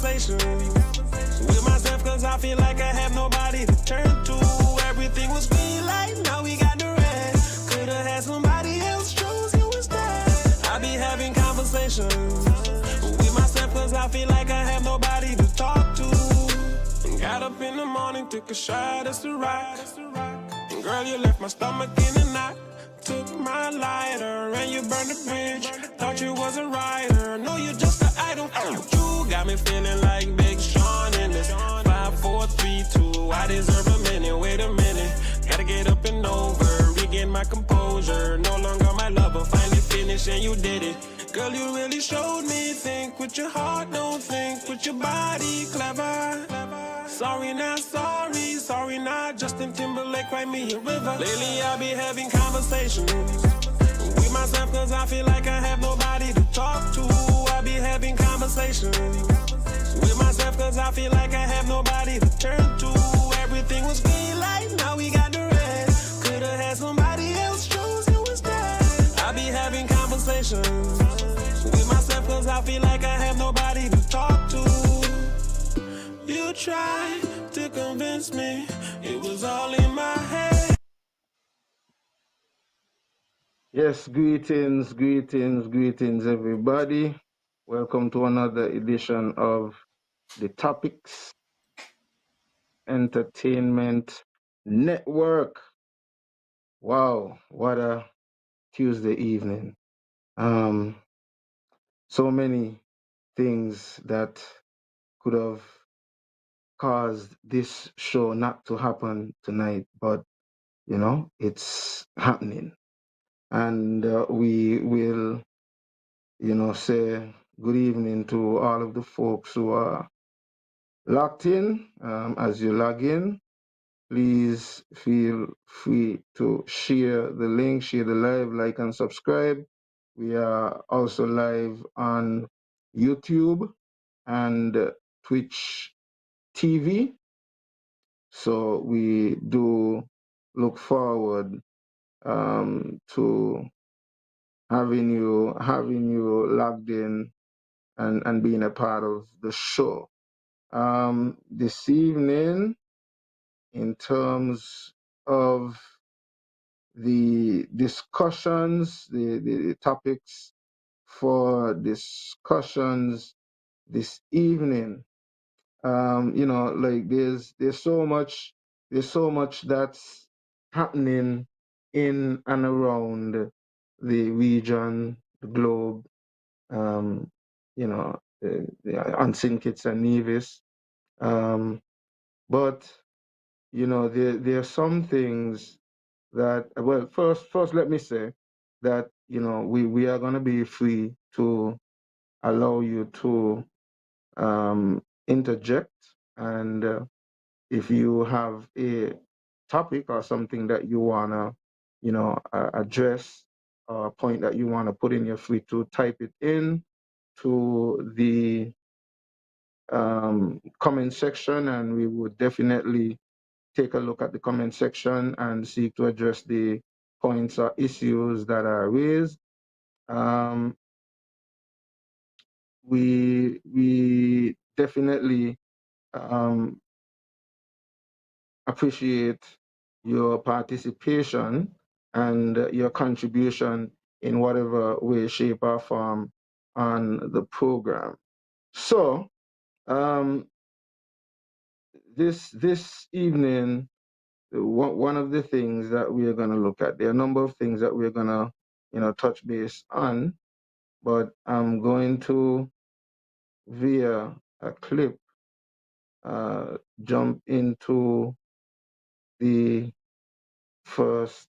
With myself, cause I feel like I have nobody to turn to. Everything was green light, now we got the red. Could've had somebody else choose you instead. I be having conversations with myself, cause I feel like I have nobody to talk to. Got up in the morning, took a shot, it's the rock. And girl, you left my stomach in a knot. Took my lighter and you burned the bridge. Thought you was a writer, no, you just an idol. You got me feeling like Big Sean in this 5, 4, 3, 2. I deserve a minute, wait a minute. Gotta get up and over, regain my composure. No longer my lover, finally finished and you did it. Girl, you really showed me, think with your heart, don't think with your body, clever. Sorry not sorry, sorry not Justin Timberlake, write me a river. Lately I be having conversations with myself, cause I feel like I have nobody to talk to. I be having conversations with myself, cause I feel like I have nobody to turn to. Everything was green light, now we got the red. Could've had somebody else choose you instead. I be having conversations with myself, cause I feel like I have nobody to talk to. You tried to convince me it was all in my head. Yes, greetings, everybody. Welcome to another edition of DeTopiks Entertainment Network. Wow, what a Tuesday evening. So many things that could have caused this show not to happen tonight, but you know, it's happening. And we will, say good evening to all of the folks who are locked in. As you log in, please feel free to share the link, share the live, like and subscribe. We are also live on YouTube and Twitch TV. So we do look forward to having you logged in and being a part of the show. This evening, in terms of the discussions, the topics for discussions this evening, like there's so much that's happening in and around the region, the globe, the unseen Kitts and Nevis. But there are some things that, well, first let me say that we are going to be free to allow you to interject, and if you have a topic or something that you want to address, or a point that you want to put in, you're free to type it in to the comment section, and we would definitely take a look at the comment section and seek to address the points or issues that are raised. We definitely appreciate your participation and your contribution in whatever way, shape, or form on the program. So this evening, one of the things that we are going to look at, there are a number of things that we're going to touch base on, but I'm going to, via a clip, jump into the first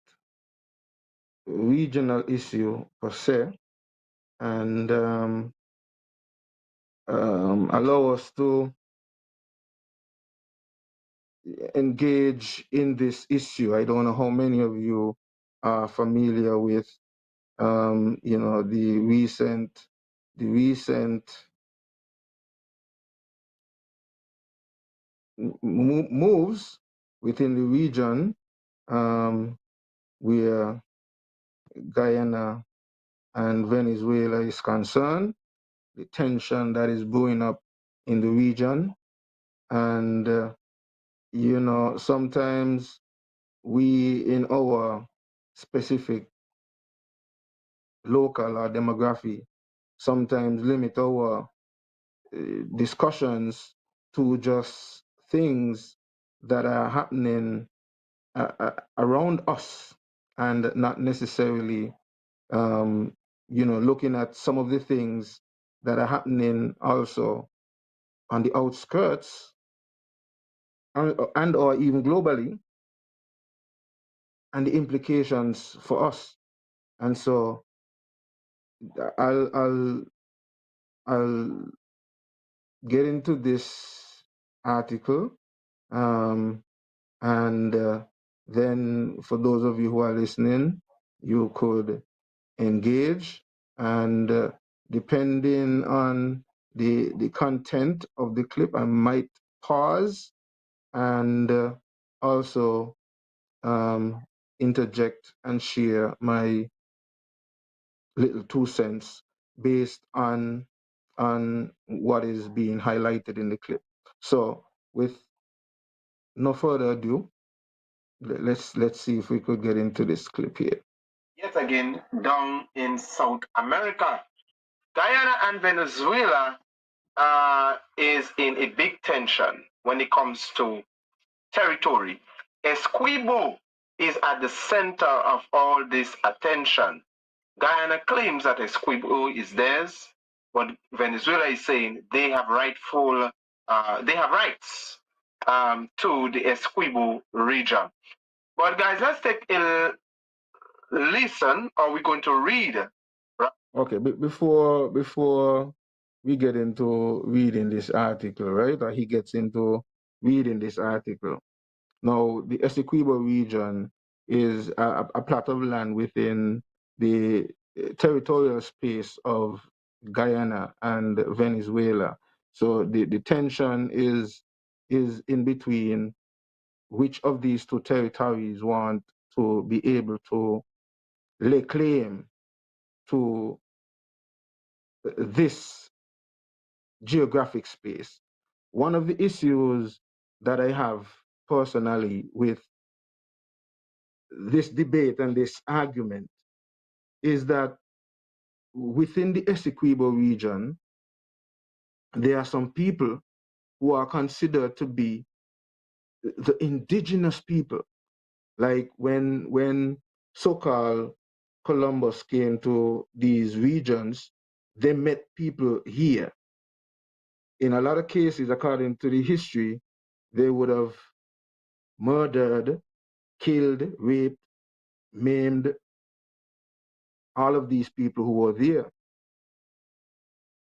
regional issue per se, and allow us to engage in this issue. I don't know how many of you are familiar with the recent moves within the region, where Guyana and Venezuela is concerned, the tension that is brewing up in the region. And, you know, sometimes we, in our specific local or demography, sometimes limit our discussions to just things that are happening around us, and not necessarily, you know, looking at some of the things that are happening also on the outskirts, and or even globally, and the implications for us. And so I'll get into this article, and then for those of you who are listening, you could engage, and depending on the content of the clip, I might pause and also interject and share my little 2 cents based on what is being highlighted in the clip. So with no further ado, let's see if we could get into this clip here. Yet again, down in South America, Guyana and Venezuela is in a big tension when it comes to territory. Essequibo is at the center of all this attention. Guyana claims that Essequibo is theirs, but Venezuela is saying they have rights to the Essequibo region. But guys, let's take a listen. Are we going to read? Okay, before we get into reading this article, right? Or he gets into reading this article. Now, the Essequibo region is a plot of land within the territorial space of Guyana and Venezuela. So the tension is in between which of these two territories want to be able to lay claim to this geographic space. One of the issues that I have personally with this debate and this argument is that within the Essequibo region, there are some people who are considered to be the indigenous people. Like when so-called Columbus came to these regions, they met people here. In a lot of cases, according to the history, they would have murdered, killed, raped, maimed all of these people who were there.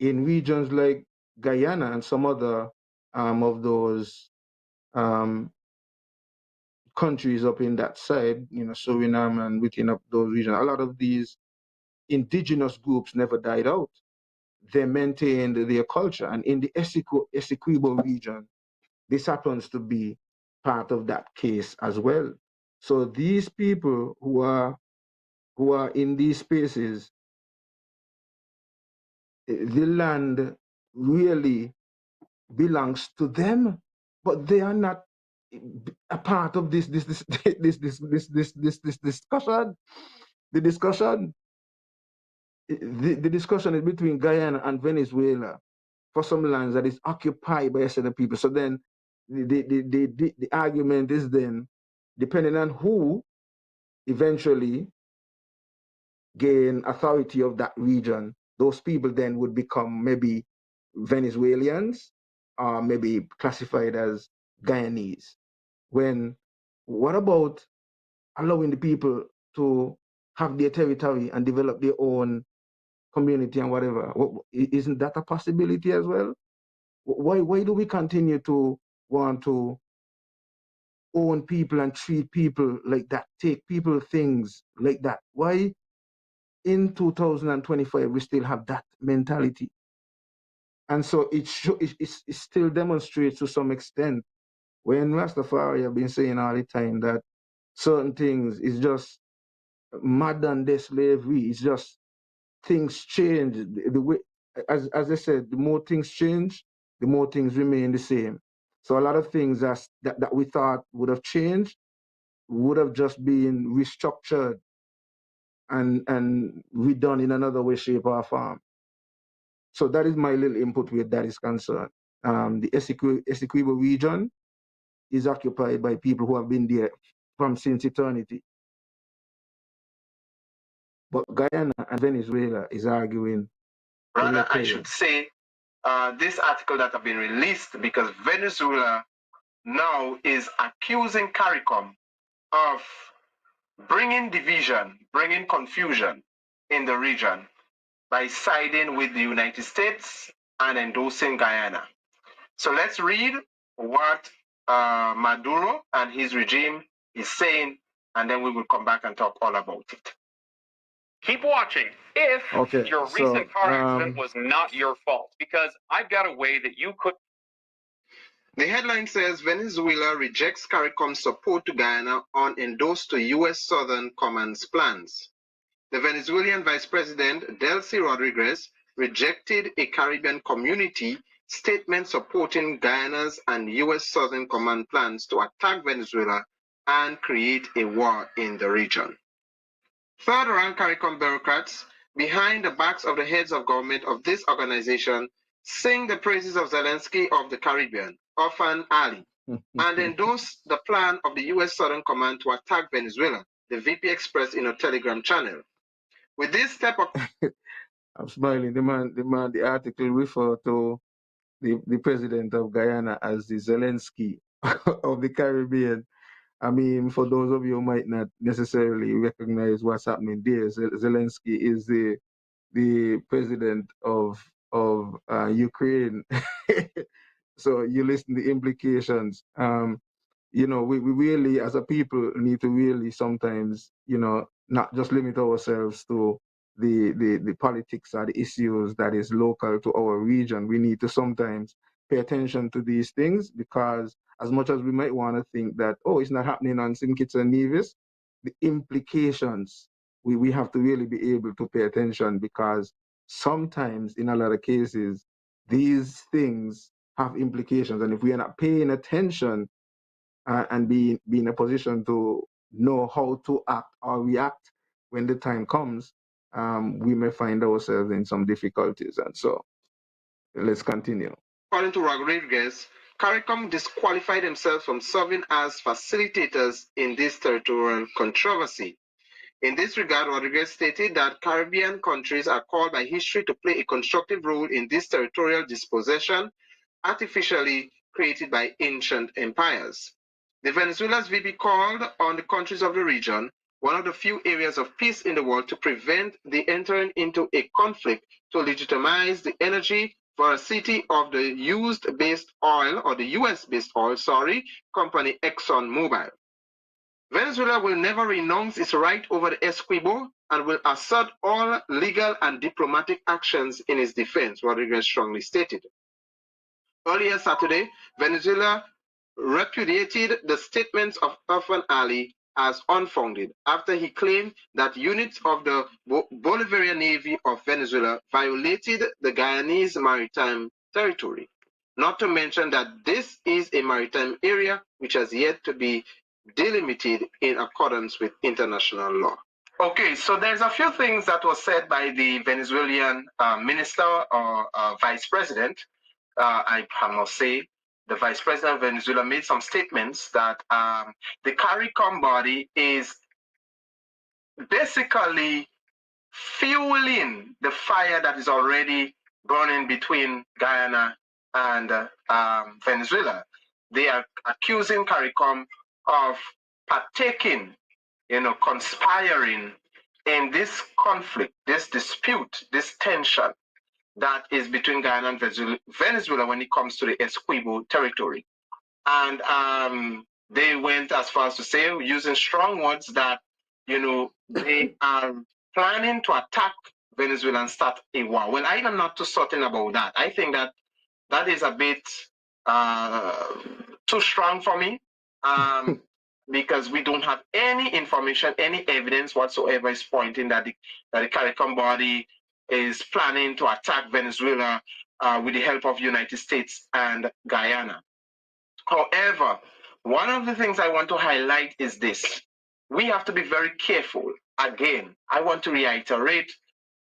In regions like Guyana and some other of those countries up in that side, you know, Suriname and within up those regions, a lot of these indigenous groups never died out. They maintained their culture. And in the Essequibo region, this happens to be part of that case as well. So these people who are in these spaces, the land really belongs to them, but they are not a part of this discussion. The discussion is between Guyana and Venezuela for some lands that is occupied by a set of people. So then the argument is then, depending on who eventually gain authority of that region, those people then would become maybe Venezuelans or maybe classified as Guyanese. What about allowing the people to have their territory and develop their own community and whatever? Isn't that a possibility as well? Why do we continue to want to own people and treat people like that, take people things like that? Why in 2025 we still have that mentality? And so it still demonstrates to some extent when Rastafari have been saying all the time that certain things is just modern day slavery. It's just things change. The way, as I said, the more things change, the more things remain the same. So a lot of things that we thought would have changed would have just been restructured and redone in another way, shape, or form. So that is my little input where that is concerned. The Essequibo region is occupied by people who have been there from since eternity. But Guyana and Venezuela is arguing. Rather, I should say this article that have been released because Venezuela now is accusing CARICOM of bringing division, bringing confusion in the region by siding with the United States and endorsing Guyana. So let's read what Maduro and his regime is saying, and then we will come back and talk all about it. Keep watching if your recent car accident was not your fault, because I've got a way that you could. The headline says Venezuela rejects CARICOM's support to Guyana on endorsed to U.S. Southern Command's plans. The Venezuelan Vice President Delcy Rodriguez rejected a Caribbean community statement supporting Guyana's and U.S. Southern Command plans to attack Venezuela and create a war in the region. Third-rank CARICOM bureaucrats behind the backs of the heads of government of this organization sing the praises of Zelensky of the Caribbean, Orphan Ali, and endorse the plan of the U.S. Southern Command to attack Venezuela, the VP expressed in a Telegram channel. With this step of... I'm smiling. The article referred to the president of Guyana as the Zelensky of the Caribbean. I mean, for those of you who might not necessarily recognize what's happening there, Zelensky is the president of Ukraine. So you listen to the implications. You know, we really, as a people, need to really sometimes, you know, not just limit ourselves to the politics or the issues that is local to our region. We need to sometimes pay attention to these things, because as much as we might want to think that, oh, it's not happening on St. Kitts and Nevis, the implications, we have to really be able to pay attention, because sometimes in a lot of cases, these things have implications. And if we are not paying attention and be in a position to know how to act or react when the time comes, we may find ourselves in some difficulties. And so let's continue. According to Rodriguez, CARICOM disqualified themselves from serving as facilitators in this territorial controversy. In this regard, Rodriguez stated that Caribbean countries are called by history to play a constructive role in this territorial dispossession artificially created by ancient empires. The Venezuela's VP called on the countries of the region, one of the few areas of peace in the world, to prevent the entering into a conflict to legitimize the energy veracity of the US-based oil company ExxonMobil. Venezuela will never renounce its right over the Essequibo and will assert all legal and diplomatic actions in its defense, Rodriguez strongly stated. Earlier Saturday, Venezuela repudiated the statements of Orphan Ali as unfounded after he claimed that units of the Bolivarian Navy of Venezuela violated the Guyanese maritime territory. Not to mention that this is a maritime area which has yet to be delimited in accordance with international law. Okay, so there's a few things that was said by the Venezuelan minister or vice president. I must say, the vice president of Venezuela made some statements that the CARICOM body is basically fueling the fire that is already burning between Guyana and Venezuela. They are accusing CARICOM of partaking, conspiring in this conflict, this dispute, this tension that is between Guyana and Venezuela when it comes to the Essequibo territory. And they went as far as to say, using strong words, that, they are planning to attack Venezuela and start a war. Well, I am not too certain about that. I think that is a bit too strong for me, because we don't have any information, any evidence whatsoever is pointing that the CARICOM body is planning to attack Venezuela with the help of United States and Guyana. However, one of the things I want to highlight is this. We have to be very careful. Again, I want to reiterate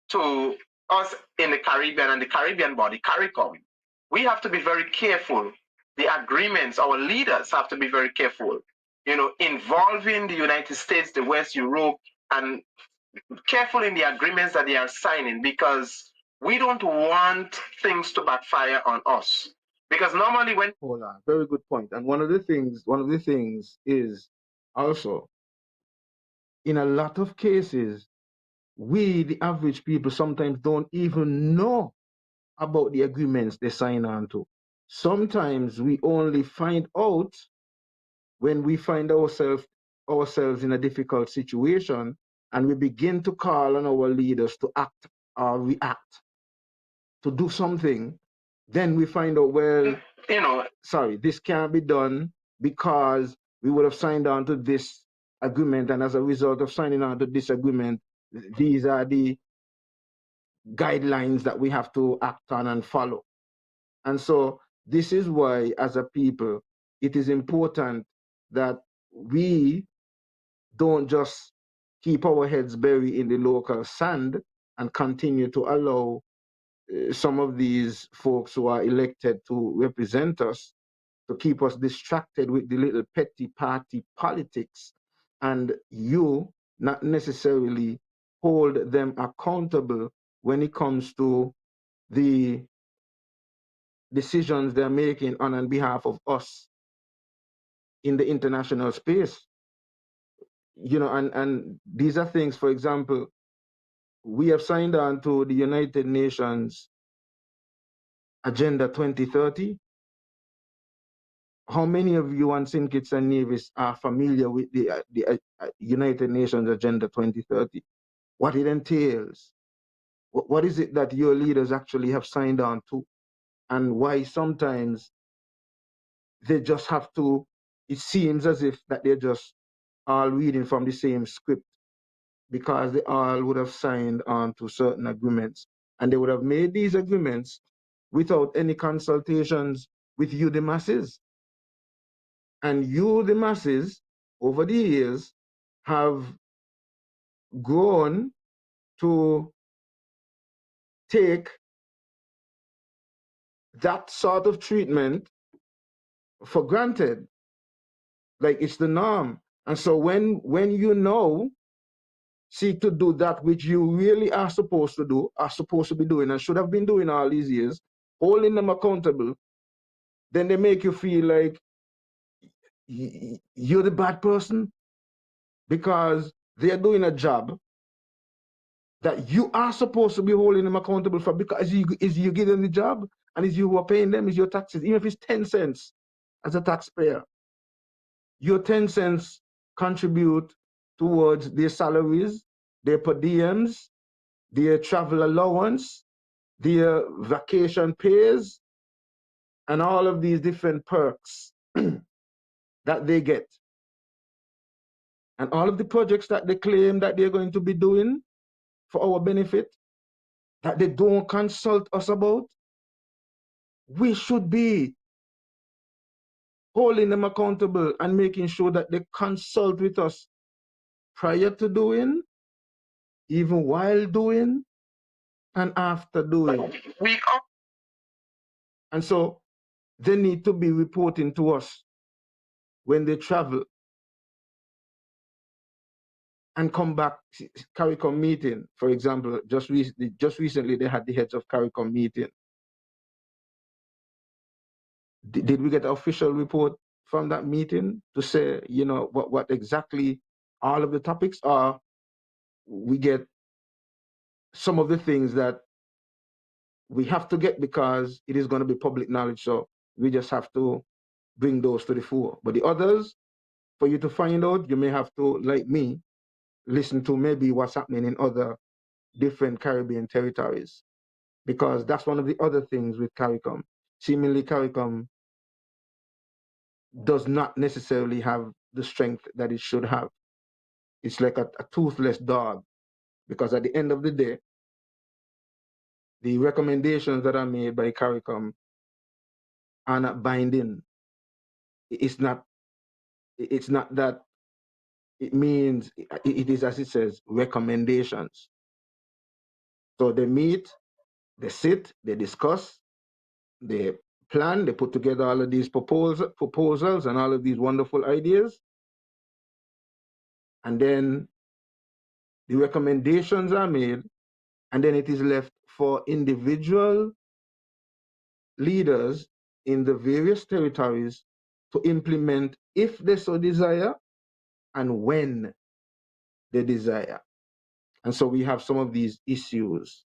to us in the Caribbean and the Caribbean body, CARICOM, we have to be very careful. The agreements, our leaders have to be very careful, involving the United States, the West, Europe, and careful in the agreements that they are signing, because we don't want things to backfire on us. Because normally when... Hold on, very good point. And one of the things is also, in a lot of cases, we, the average people, sometimes don't even know about the agreements they sign on to. Sometimes we only find out when we find ourselves in a difficult situation, and we begin to call on our leaders to act or react, to do something. Then we find out, well, sorry, this can't be done because we would have signed on to this agreement, and as a result of signing on to this agreement, these are the guidelines that we have to act on and follow. And so this is why, as a people, it is important that we don't just keep our heads buried in the local sand and continue to allow some of these folks who are elected to represent us to keep us distracted with the little petty party politics, and you not necessarily hold them accountable when it comes to the decisions they're making on behalf of us in the international space. And these are things, for example, we have signed on to the United Nations Agenda 2030. How many of you on St. Kitts and Nevis are familiar with the United Nations Agenda 2030? What it entails? What is it that your leaders actually have signed on to? And why sometimes they just have to, it seems as if that they're just all reading from the same script, because they all would have signed on to certain agreements, and they would have made these agreements without any consultations with you, the masses. And you, the masses, over the years, have grown to take that sort of treatment for granted, like it's the norm. And so when you seek to do that which you really are supposed to do, are supposed to be doing, and should have been doing all these years, holding them accountable, then they make you feel like you're the bad person because they're doing a job that you are supposed to be holding them accountable for, because you give them the job, and it's you who are paying them, is your taxes. Even if it's 10 cents as a taxpayer, your 10 cents contribute towards their salaries, their per diems, their travel allowance, their vacation pays, and all of these different perks that they get. And all of the projects that they claim that they're going to be doing for our benefit, that they don't consult us about, we should be holding them accountable and making sure that they consult with us prior to doing, even while doing, and after doing. And so they need to be reporting to us when they travel and come back. CARICOM meeting, for example, just recently they had the heads of CARICOM meeting. Did we get an official report from that meeting to say, what exactly all of the topics are? We get some of the things that we have to get because it is going to be public knowledge. So we just have to bring those to the fore. But the others, for you to find out, you may have to, like me, listen to maybe what's happening in other different Caribbean territories, because that's one of the other things with CARICOM. Seemingly CARICOM does not necessarily have the strength that it should have. It's like a toothless dog, because at the end of the day, the recommendations that are made by CARICOM are not binding. It's not that it means, it is, as it says, recommendations. So they meet, they sit, they discuss, they plan, they put together all of these proposals and all of these wonderful ideas. And then the recommendations are made, and then it is left for individual leaders in the various territories to implement if they so desire and when they desire. And so we have some of these issues.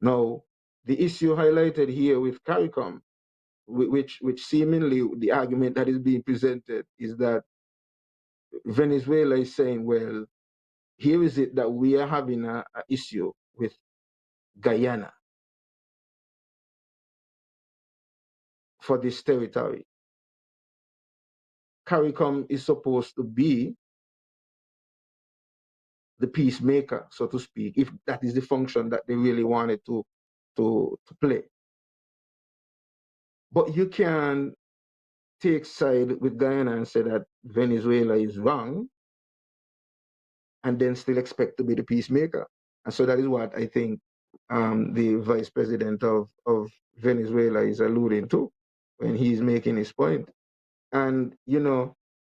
Now, the issue highlighted here with CARICOM, which seemingly the argument that is being presented is that Venezuela is saying, well, here is it that we are having an issue with Guyana for this territory. CARICOM is supposed to be the peacemaker, so to speak, if that is the function that they really wanted to play. But you can take side with Guyana and say that Venezuela is wrong and then still expect to be the peacemaker. And so that is what I think the vice president of Venezuela is alluding to when he's making his point. And,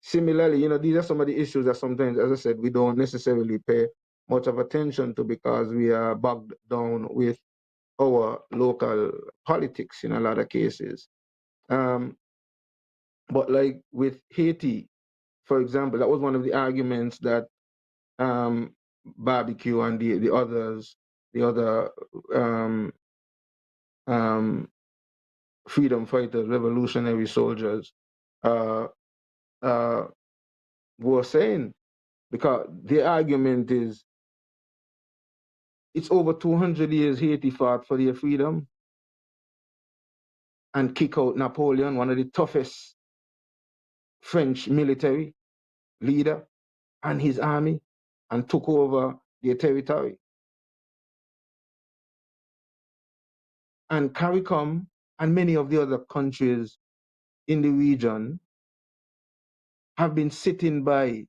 similarly, these are some of the issues that sometimes, as I said, we don't necessarily pay much of attention to because we are bogged down with our local politics in a lot of cases. But like with Haiti, for example, that was one of the arguments that Barbecue and the other freedom fighters, revolutionary soldiers, were saying, because the argument is it's over 200 years Haiti fought for their freedom and kick out Napoleon, one of the toughest French military leader, and his army, and took over their territory. And CARICOM and many of the other countries in the region have been sitting by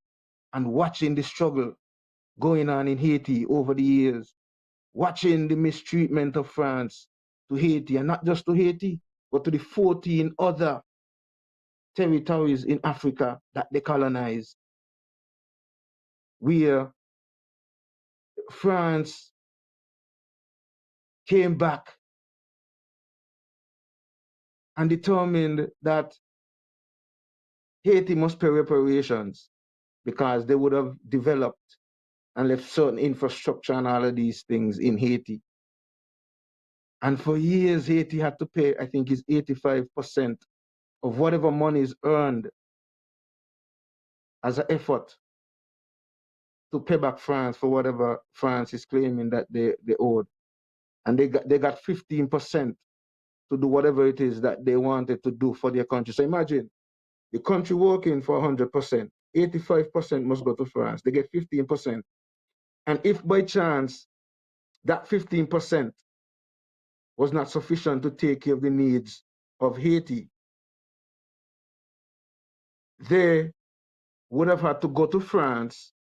and watching the struggle going on in Haiti over the years, watching the mistreatment of France to Haiti, and not just to Haiti, but to the 14 other territories in Africa that they colonized, where France came back and determined that Haiti must pay reparations because they would have developed and left certain infrastructure and all of these things in Haiti. And for years, Haiti had to pay, I think it's 85% of whatever money is earned as an effort to pay back France for whatever France is claiming that they owed. And they got 15% to do whatever it is that they wanted to do for their country. So imagine the country working for 100%, 85% must go to France. They get 15%. And if by chance that 15% was not sufficient to take care of the needs of Haiti, they would have had to go to France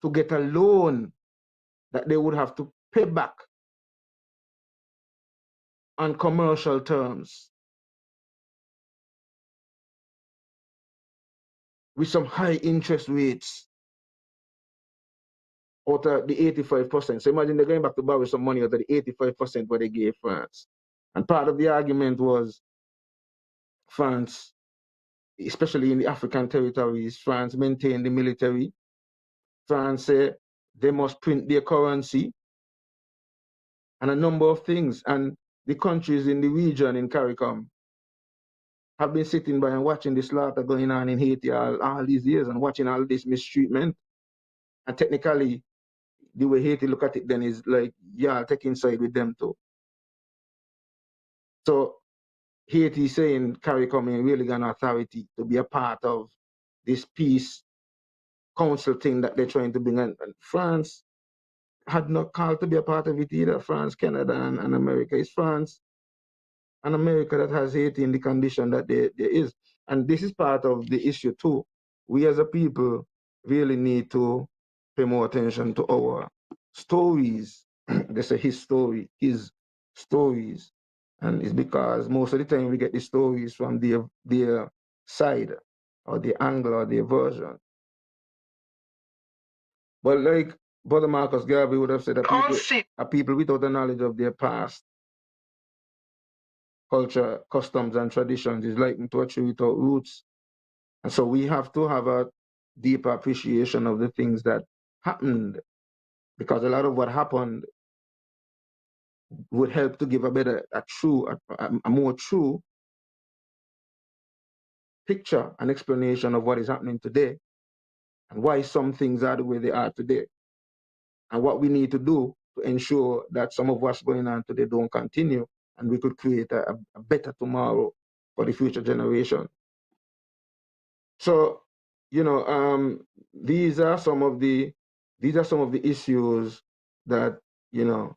to get a loan that they would have to pay back on commercial terms with some high interest rates out of the 85%. So imagine they're going back to borrow some money out of the 85% what they gave France. And part of the argument was France, especially in the African territories, France maintained the military. France said they must print their currency and a number of things. And the countries in the region in CARICOM have been sitting by and watching the slaughter going on in Haiti all these years and watching all this mistreatment. And technically, the way Haiti look at it then is like, yeah, taking side with them too. So Haiti saying CARICOM ain't really got an authority to be a part of this peace council thing that they're trying to bring in. And France had not called to be a part of it either. France, Canada, and America. It's France and America that has Haiti in the condition that there is. And this is part of the issue too. We as a people really need to pay more attention to our stories. They say his story, his stories. And it's because most of the time we get the stories from their side or the angle or their version. But like Brother Marcus Garvey would have said, a people without the knowledge of their past culture, customs, and traditions is like to a tree without roots. And so we have to have a deeper appreciation of the things that happened, because a lot of what happened would help to give a better, a more true picture and explanation of what is happening today and why some things are the way they are today, and what we need to do to ensure that some of what's going on today don't continue, and we could create a better tomorrow for the future generation. So, you know, these are some of the issues that, you know,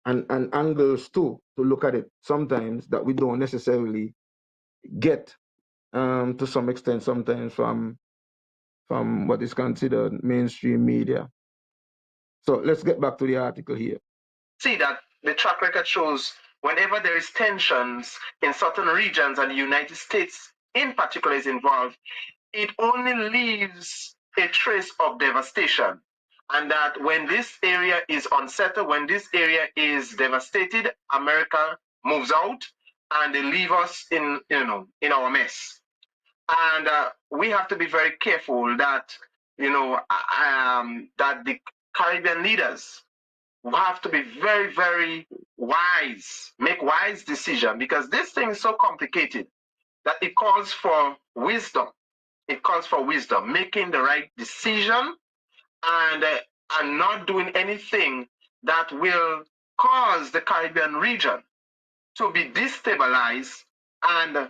and angles too to look at it sometimes that we don't necessarily get to some extent sometimes from what is considered mainstream media. So let's get back to the article here. See that the track record shows whenever there is tensions in certain regions and the United States in particular is involved, it only leaves a trace of devastation. And that when this area is unsettled, when this area is devastated, America moves out and they leave us in our mess. And we have to be very careful that, that the Caribbean leaders have to be very, very wise, make wise decisions, because this thing is so complicated that it calls for wisdom. It calls for wisdom, making the right decision and not doing anything that will cause the Caribbean region to be destabilized. And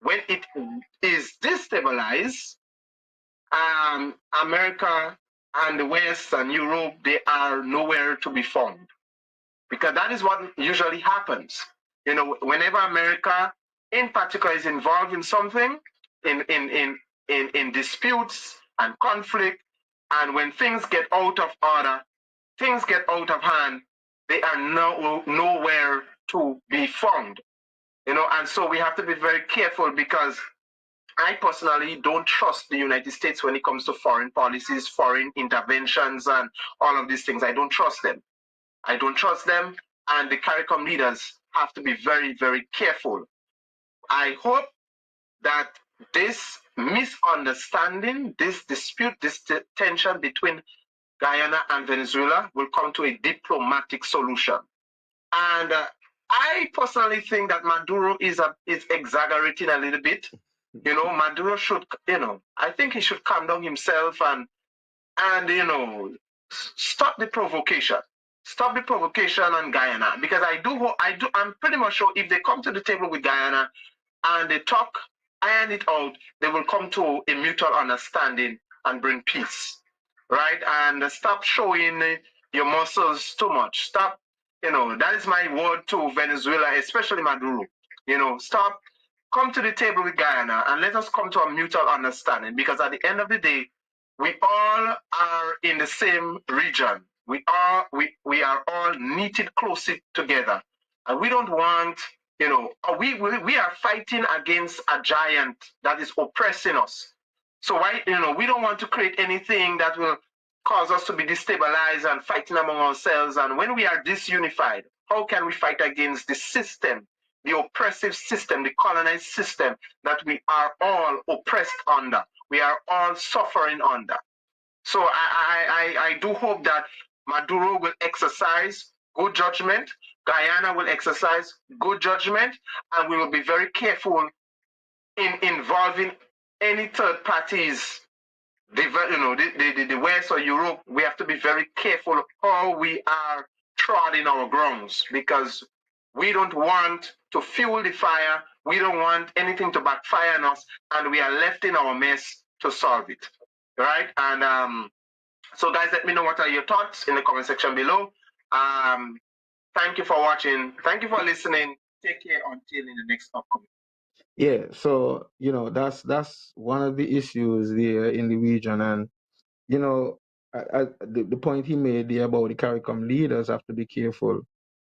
when it is destabilized, America and the West and Europe, they are nowhere to be found, because that is what usually happens. You know, whenever America in particular is involved in something, in disputes and conflict, and when things get out of order, things get out of hand, they are nowhere to be found. You know, and so we have to be very careful, because I personally don't trust the United States when it comes to foreign policies, foreign interventions, and all of these things. I don't trust them. I don't trust them, and the CARICOM leaders have to be very, very careful. I hope that this misunderstanding, this dispute, this tension between Guyana and Venezuela will come to a diplomatic solution. And I personally think that Maduro is exaggerating a little bit. You know, Maduro should, I think he should calm down himself and stop the provocation. Stop the provocation on Guyana, because I'm pretty much sure if they come to the table with Guyana and they talk, iron it out, they will come to a mutual understanding and bring peace, right? And stop showing your muscles too much. Stop, that is my word to Venezuela, especially Maduro. Stop, come to the table with Guyana and let us come to a mutual understanding, because at the end of the day, we all are in the same region. We are all knitted closely together, and we don't want, we are fighting against a giant that is oppressing us. So why, we don't want to create anything that will cause us to be destabilized and fighting among ourselves. And when we are disunified, how can we fight against the system, the oppressive system, the colonized system that we are all oppressed under? We are all suffering under. So I do hope that Maduro will exercise good judgment, Guyana will exercise good judgment, and we will be very careful in involving any third parties, the West or Europe. We have to be very careful how we are treading our grounds, because we don't want to fuel the fire. We don't want anything to backfire on us, and we are left in our mess to solve it, right? And So guys, let me know what are your thoughts in the comment section below. Thank you for watching. Thank you for listening. Take care until in the next upcoming. Yeah, so that's one of the issues there in the region, and the point he made there about the CARICOM leaders have to be careful.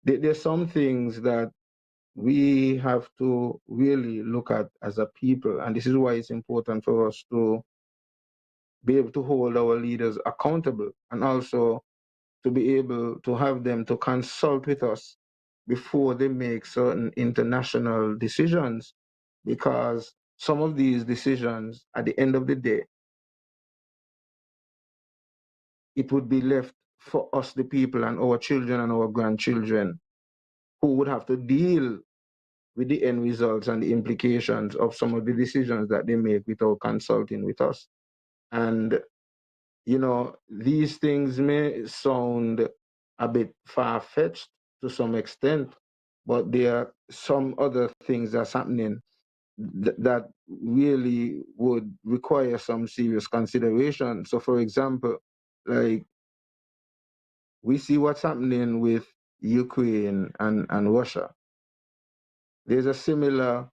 There's some things that we have to really look at as a people, and this is why it's important for us to be able to hold our leaders accountable, and also to be able to have them to consult with us before they make certain international decisions, because some of these decisions, at the end of the day, it would be left for us, the people, and our children and our grandchildren, who would have to deal with the end results and the implications of some of the decisions that they make without consulting with us. And, these things may sound a bit far-fetched to some extent, but there are some other things that's happening that really would require some serious consideration. So, for example, like, we see what's happening with Ukraine and Russia. There's a similar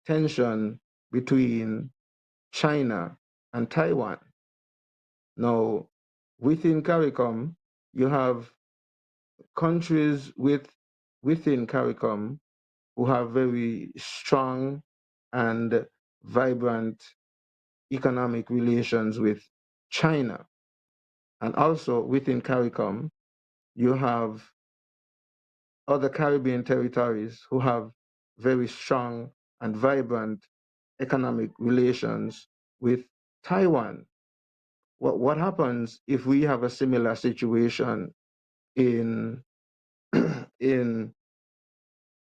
tension between China and Taiwan. Now, within CARICOM, you have countries within CARICOM who have very strong and vibrant economic relations with China. And also within CARICOM, you have other Caribbean territories who have very strong and vibrant economic relations with Taiwan. What happens if we have a similar situation in in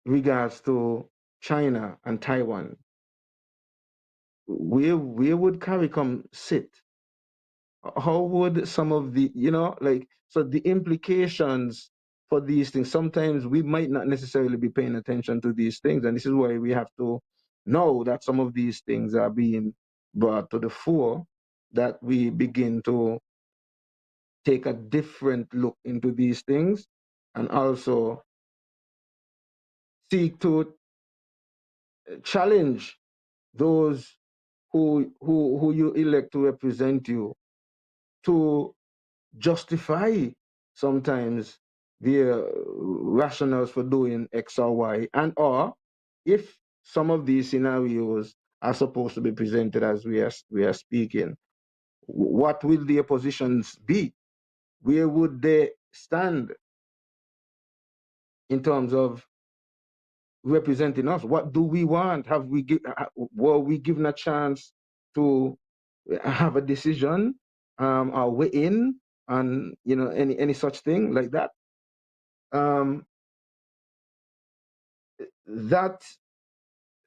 regards to China and Taiwan? Where would CARICOM sit? How would some of the, so the implications for these things, sometimes we might not necessarily be paying attention to these things. And this is why we have to know that some of these things are being brought to the fore, that we begin to take a different look into these things, and also seek to challenge those who you elect to represent you, to justify sometimes their rationales for doing X or Y, and or if some of these scenarios are supposed to be presented as we are speaking, what will their positions be? Where would they stand in terms of representing us? What do we want? Were we given a chance to have a decision, or weigh in on any such thing like that? That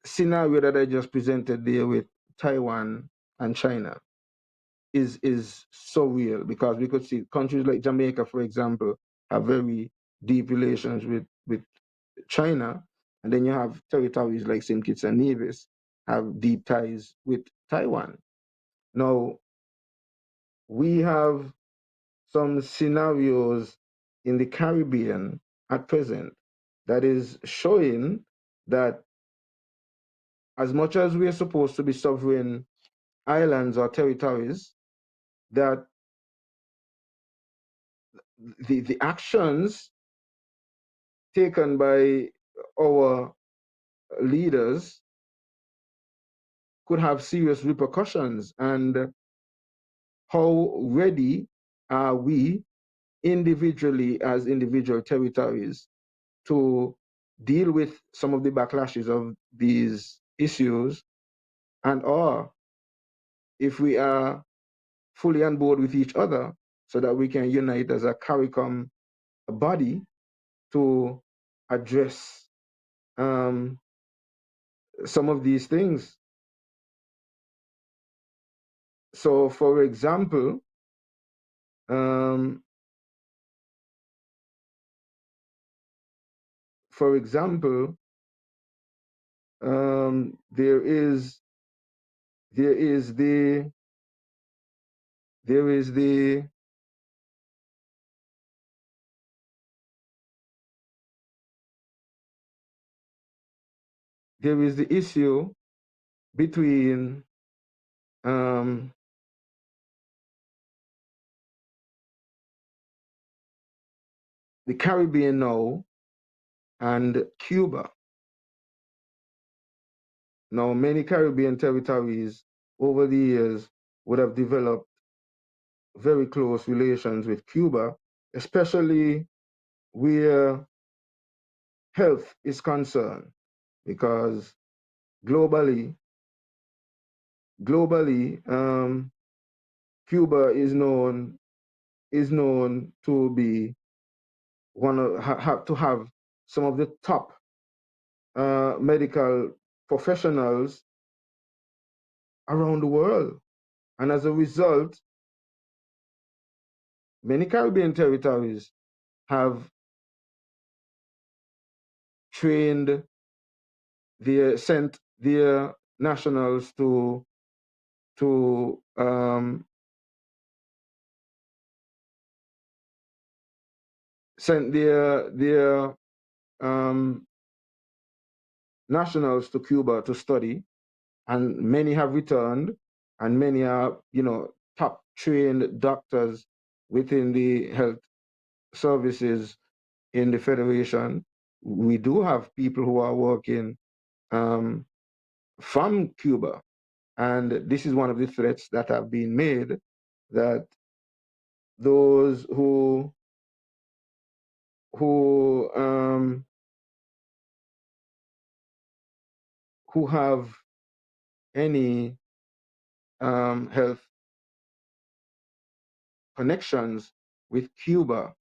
scenario that I just presented there with Taiwan and China is so real, because we could see countries like Jamaica, for example, have very deep relations with China, and then you have territories like St. Kitts and Nevis have deep ties with Taiwan. Now, we have some scenarios in the Caribbean at present that is showing that as much as we are supposed to be sovereign islands or territories, that the actions taken by our leaders could have serious repercussions. And how ready are we individually, as individual territories, to deal with some of the backlashes of these issues, and or if we are fully on board with each other so that we can unite as a CARICOM body to address some of these things. So, for example, there is the there is the issue between the Caribbean now and Cuba. Now, many Caribbean territories over the years would have developed very close relations with Cuba, especially where health is concerned, because globally, Cuba is known to be to have some of the top medical professionals around the world, and as a result, many Caribbean territories have sent their nationals to sent their nationals to Cuba to study, and many have returned, and many are, top trained doctors within the health services in the Federation. We do have people who are working from Cuba, and this is one of the threats that have been made, that those who have any health connections with Cuba,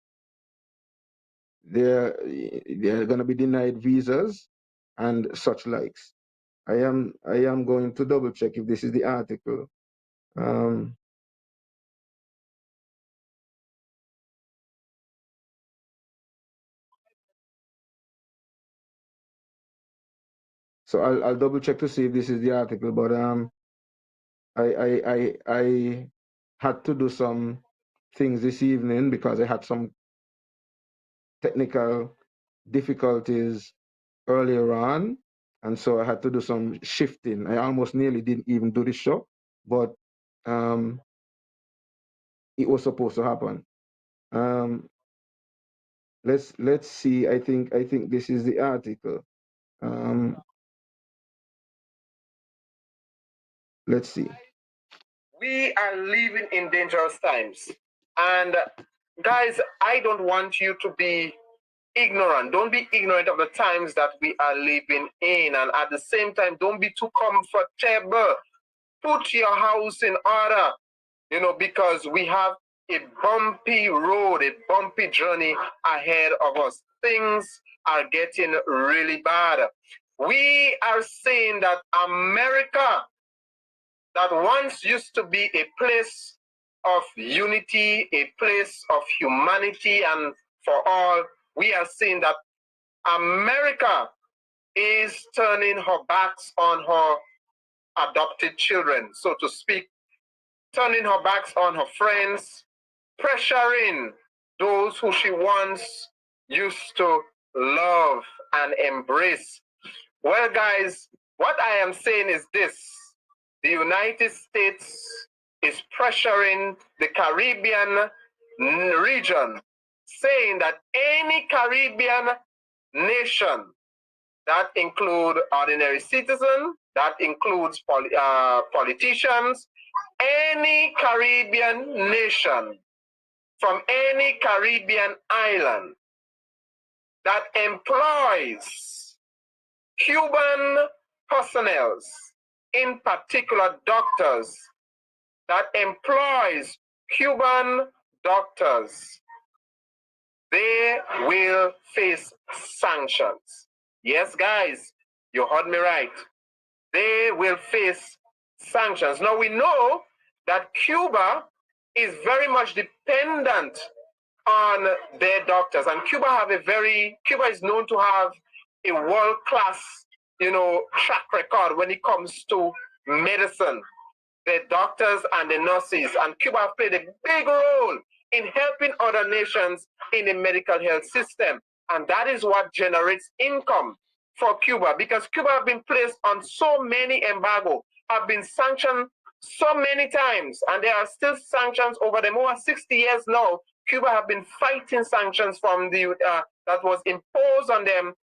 they're going to be denied visas and such likes. I am going to double check if this is the article. So I'll double check to see if this is the article, but I had to do some things this evening because I had some technical difficulties earlier on, and so I had to do some shifting. I almost nearly didn't even do the show, but it was supposed to happen. Let's see. I think this is the article. Let's see. We are living in dangerous times, and guys, I don't want you to be ignorant. Don't be ignorant of the times that we are living in, and at the same time, don't be too comfortable. Put your house in order, because we have a bumpy road, a bumpy journey ahead of us. Things are getting really bad. We are saying that America, that once used to be a place of unity, a place of humanity and for all, we are seeing that America is turning her backs on her adopted children, so to speak, turning her backs on her friends, pressuring those who she once used to love and embrace. Well, guys, what I am saying is this: the United States is pressuring the Caribbean region, saying that any Caribbean nation, that includes ordinary citizens, that includes politicians, any Caribbean nation from any Caribbean island that employs Cuban personnel, in particular doctors, that employs Cuban doctors, they will face sanctions. Yes, guys, you heard me right. They will face sanctions. Now, we know that Cuba is very much dependent on their doctors, and Cuba is known to have a world-class, track record when it comes to medicine. The doctors and the nurses, and Cuba have played a big role in helping other nations in the medical health system, and that is what generates income for Cuba, because Cuba have been placed on so many embargo, have been sanctioned so many times, and there are still sanctions over them. Over 60 years now, Cuba have been fighting sanctions from the that was imposed on them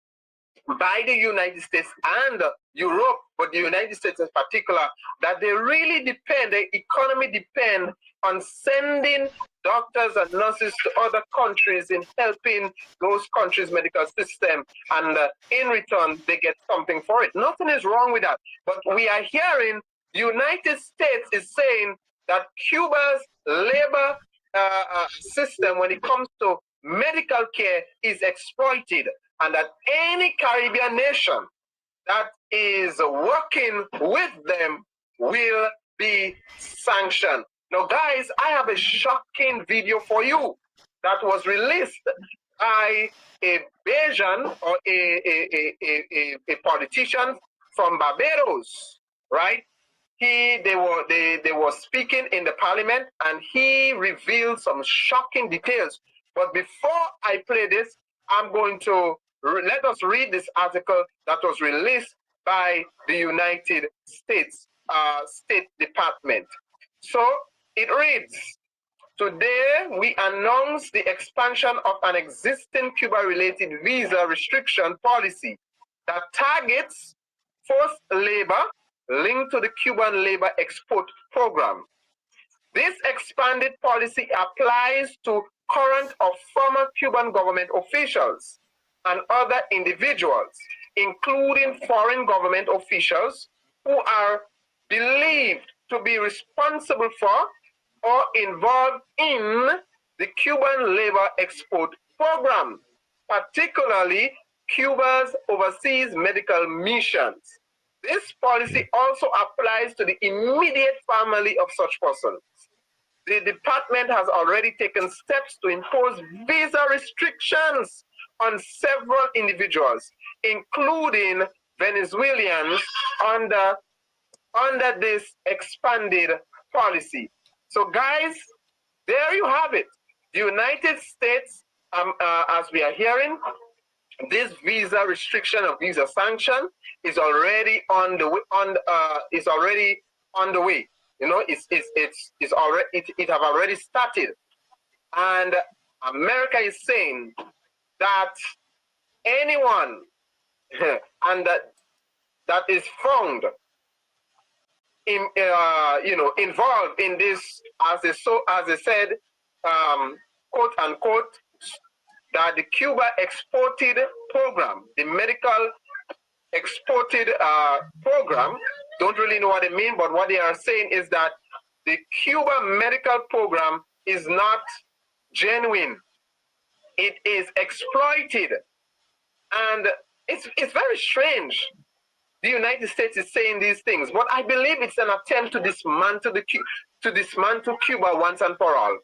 by the United States and Europe, but the United States in particular, that they really depend, their economy depend on sending doctors and nurses to other countries in helping those countries' medical system, and in return, they get something for it. Nothing is wrong with that, but we are hearing the United States is saying that Cuba's labor system, when it comes to medical care, is exploited, and that any Caribbean nation that is working with them will be sanctioned. Now, guys, I have a shocking video for you that was released by a Bayesian or a politician from Barbados, right? They were speaking in the parliament, and he revealed some shocking details. But before I play this, I'm going to let us read this article that was released by the United States State Department. So it reads, today we announce the expansion of an existing Cuba-related visa restriction policy that targets forced labor linked to the Cuban labor export program. This expanded policy applies to current or former Cuban government officials and other individuals, including foreign government officials who are believed to be responsible for or involved in the Cuban labor export program, particularly Cuba's overseas medical missions. This policy also applies to the immediate family of such persons. The department has already taken steps to impose visa restrictions on several individuals, including Venezuelans, under this expanded policy. So, guys, there you have it. The United States, as we are hearing, this visa restriction or visa sanction is already on the way. Is already on the way. You know, it have already started, and America is saying that anyone and that is found in involved in this, as they said, quote unquote, that the Cuba exported program, the medical exported program, don't really know what they mean, but what they are saying is that the Cuba medical program is not genuine. It is exploited, and it's very strange. The United States is saying these things, but I believe it's an attempt to dismantle Cuba once and for all.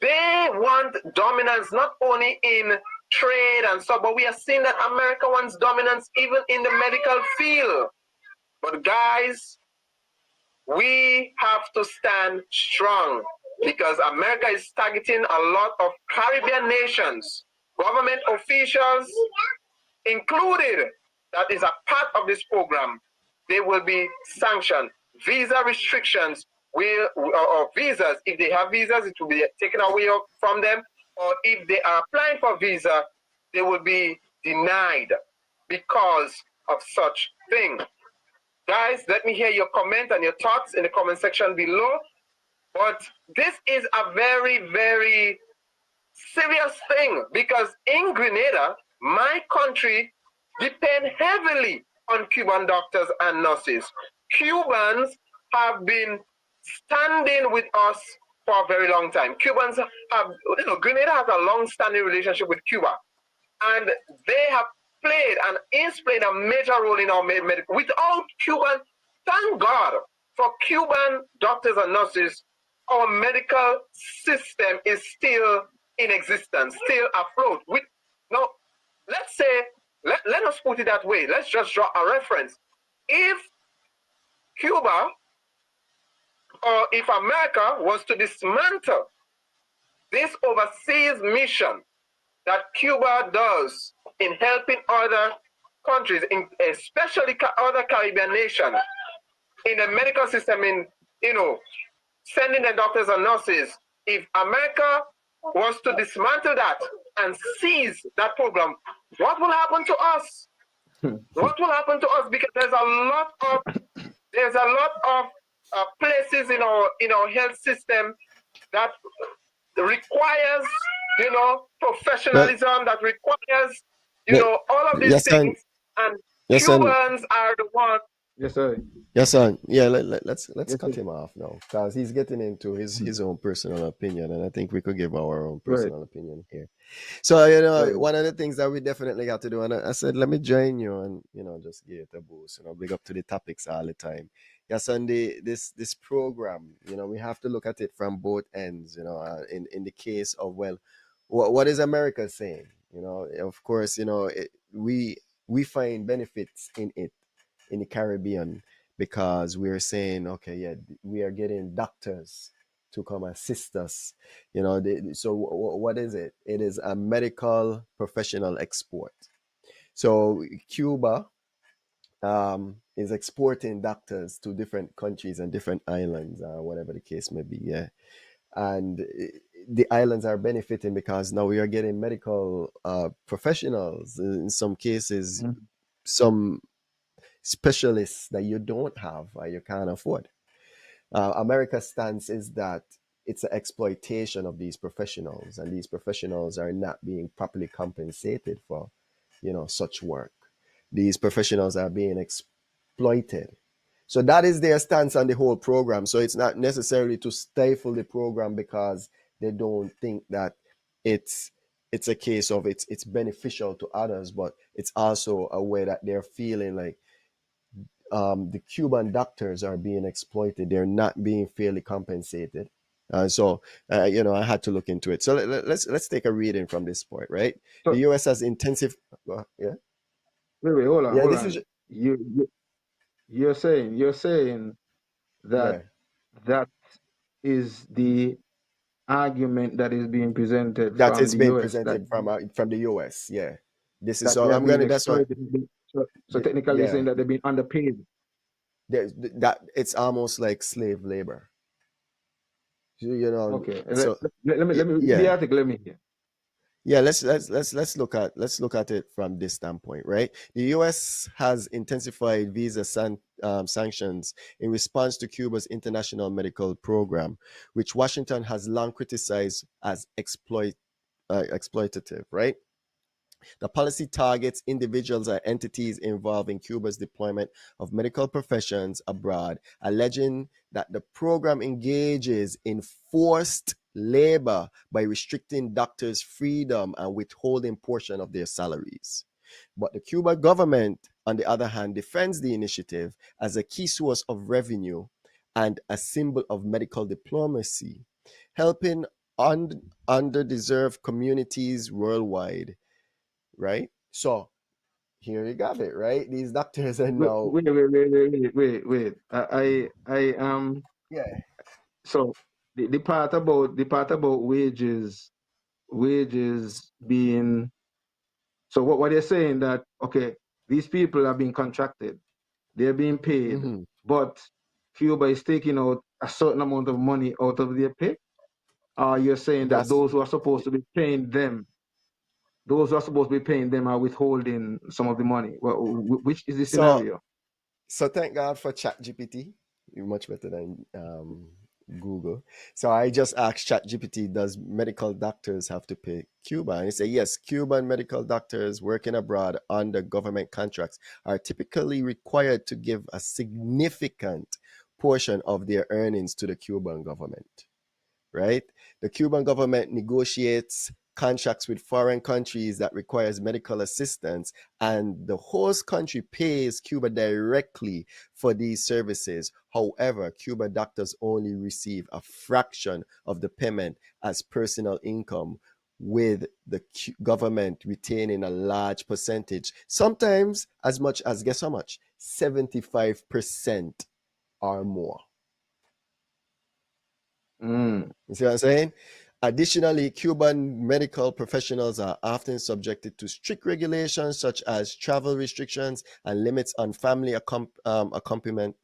They want dominance not only in trade and so, but we are seeing that America wants dominance even in the medical field. But guys, we have to stand strong, because America is targeting a lot of Caribbean nations, government officials included, that is a part of this program. They will be sanctioned. Visa restrictions or visas, if they have visas, it will be taken away from them, or if they are applying for visa, they will be denied because of such thing. Guys, let me hear your comment and your thoughts in the comment section below. But this is a very, very serious thing, because in Grenada, my country, depend heavily on Cuban doctors and nurses. Cubans have been standing with us for a very long time. Cubans have, Grenada has a long-standing relationship with Cuba, and they have played and is playing a major role in our medical. Without Cuban, thank God for Cuban doctors and nurses, our medical system is still in existence, still afloat. Let's say, let us put it that way. Let's just draw a reference. If Cuba or if America was to dismantle this overseas mission that Cuba does in helping other countries, especially other Caribbean nations, in the medical system, in sending the doctors and nurses, if America was to dismantle that and seize that program, what will happen to us? What will happen to us? Because there's a lot of places in our health system that requires professionalism, that requires all of these things, and Cubans are the ones. Yes, sir. Yes, sir. Yeah, let's Yes, cut sir. him off now, because he's getting into his own personal opinion, and I think we could give our own personal opinion here. So one of the things that we definitely got to do, and I said, let me join you and just give it a boost. Big up to the topics all the time. Yes, and this program, we have to look at it from both ends. In the case of, well, what is America saying? Of course, we find benefits in it in the Caribbean, because we're saying, okay, yeah, we are getting doctors to come assist us. So what is it? It is a medical professional export. So Cuba is exporting doctors to different countries and different islands, whatever the case may be. Yeah, and the islands are benefiting because now we are getting medical professionals. In some cases, some specialists that you don't have or you can't afford. America's stance is that it's an exploitation of these professionals, and these professionals are not being properly compensated for, such work. These professionals are being exploited. So that is their stance on the whole program. So it's not necessarily to stifle the program because they don't think that it's a case of it's beneficial to others, but it's also a way that they're feeling like the Cuban doctors are being exploited. They're not being fairly compensated. So I had to look into it. So let's take a reading from this point, right? So, the U.S. has intensive. Yeah. Wait, hold on. Yeah, hold on. You're saying that that is the argument that is being presented. That is being presented from the U.S. Yeah. This is so. I'm gonna. That's what. So technically, you're saying that they've been underpaid. That it's almost like slave labor. Okay. So let me the article. Let me hear. Yeah, let's look at it from this standpoint, right? The U.S. has intensified visa sanctions in response to Cuba's international medical program, which Washington has long criticized as exploitative, right? The policy targets individuals or entities involved in Cuba's deployment of medical professions abroad, alleging that the program engages in forced labor by restricting doctors' freedom and withholding portion of their salaries. But the Cuban government, on the other hand, defends the initiative as a key source of revenue and a symbol of medical diplomacy, helping underdeserved communities worldwide. Right? So here you got it, right? These doctors are now. Wait. I yeah. So the part about wages being. So what they're saying that, okay, these people are being contracted, they're being paid, but Cuba is taking out a certain amount of money out of their pay. You're saying that those who are supposed to be paying them. Those who are supposed to be paying them are withholding some of the money. Which is the scenario? So thank God for ChatGPT. You're much better than Google. So I just asked ChatGPT, does medical doctors have to pay Cuba? And it said, yes, Cuban medical doctors working abroad under government contracts are typically required to give a significant portion of their earnings to the Cuban government. Right? The Cuban government negotiates contracts with foreign countries that requires medical assistance, and the host country pays Cuba directly for these services. However, Cuban doctors only receive a fraction of the payment as personal income, with the government retaining a large percentage, sometimes as much as, guess how much? 75% or more. You see what I'm saying? Additionally, Cuban medical professionals are often subjected to strict regulations such as travel restrictions and limits on family accompaniment,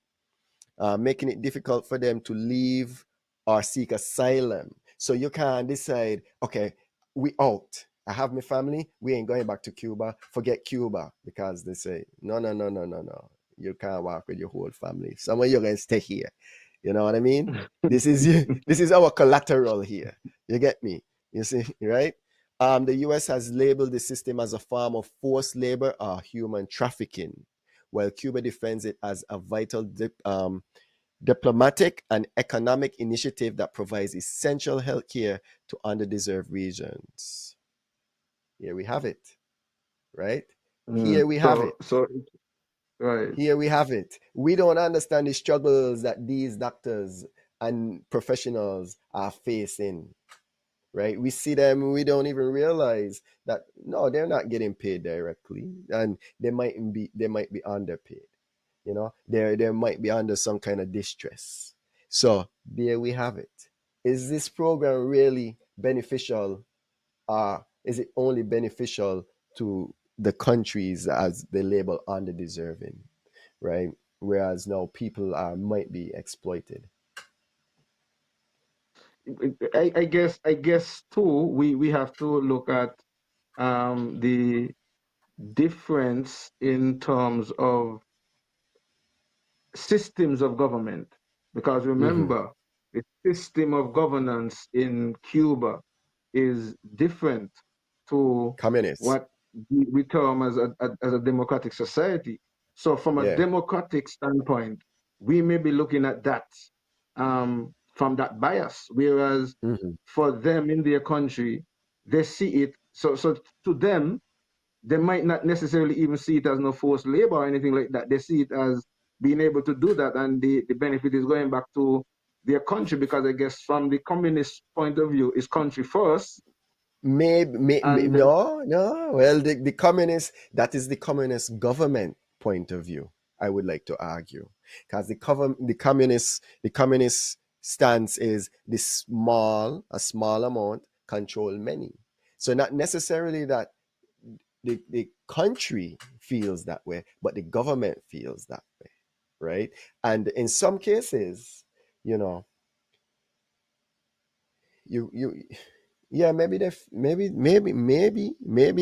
making it difficult for them to leave or seek asylum. So you can't decide, okay, we out. I have my family. We ain't going back to Cuba. Forget Cuba, because they say, no. You can't walk with your whole family. Some of you can stay here. You know what I mean? This is our collateral here. You get me? You see, right? The U.S. has labeled the system as a form of forced labor or human trafficking, while Cuba defends it as a vital diplomatic and economic initiative that provides essential health care to underdeserved regions. Here we have it, right? Here we have it. Right. Here we have it. We don't understand the struggles that these doctors and professionals are facing, right? We see them, we don't even realize that, no, they're not getting paid directly, and they might be underpaid. You know, they might be under some kind of distress. So there we have it. Is this program really beneficial, or is it only beneficial to the countries as they label underdeserving, right? Whereas now people might be exploited. I guess too, we have to look at the difference in terms of systems of government, because remember, the system of governance in Cuba is different to Communists. what we term as a democratic society. So from a democratic standpoint, we may be looking at that from that bias, whereas for them in their country, they see it, so to them, they might not necessarily even see it as no forced labor or anything like that. They see it as being able to do that, and the benefit is going back to their country, because I guess from the communist point of view, it's country first. Maybe no. Well, the communist, that is the communist government point of view, I would like to argue, because the communist stance is a small amount control many. So not necessarily that the country feels that way, but the government feels that way, right? And in some cases, you know, maybe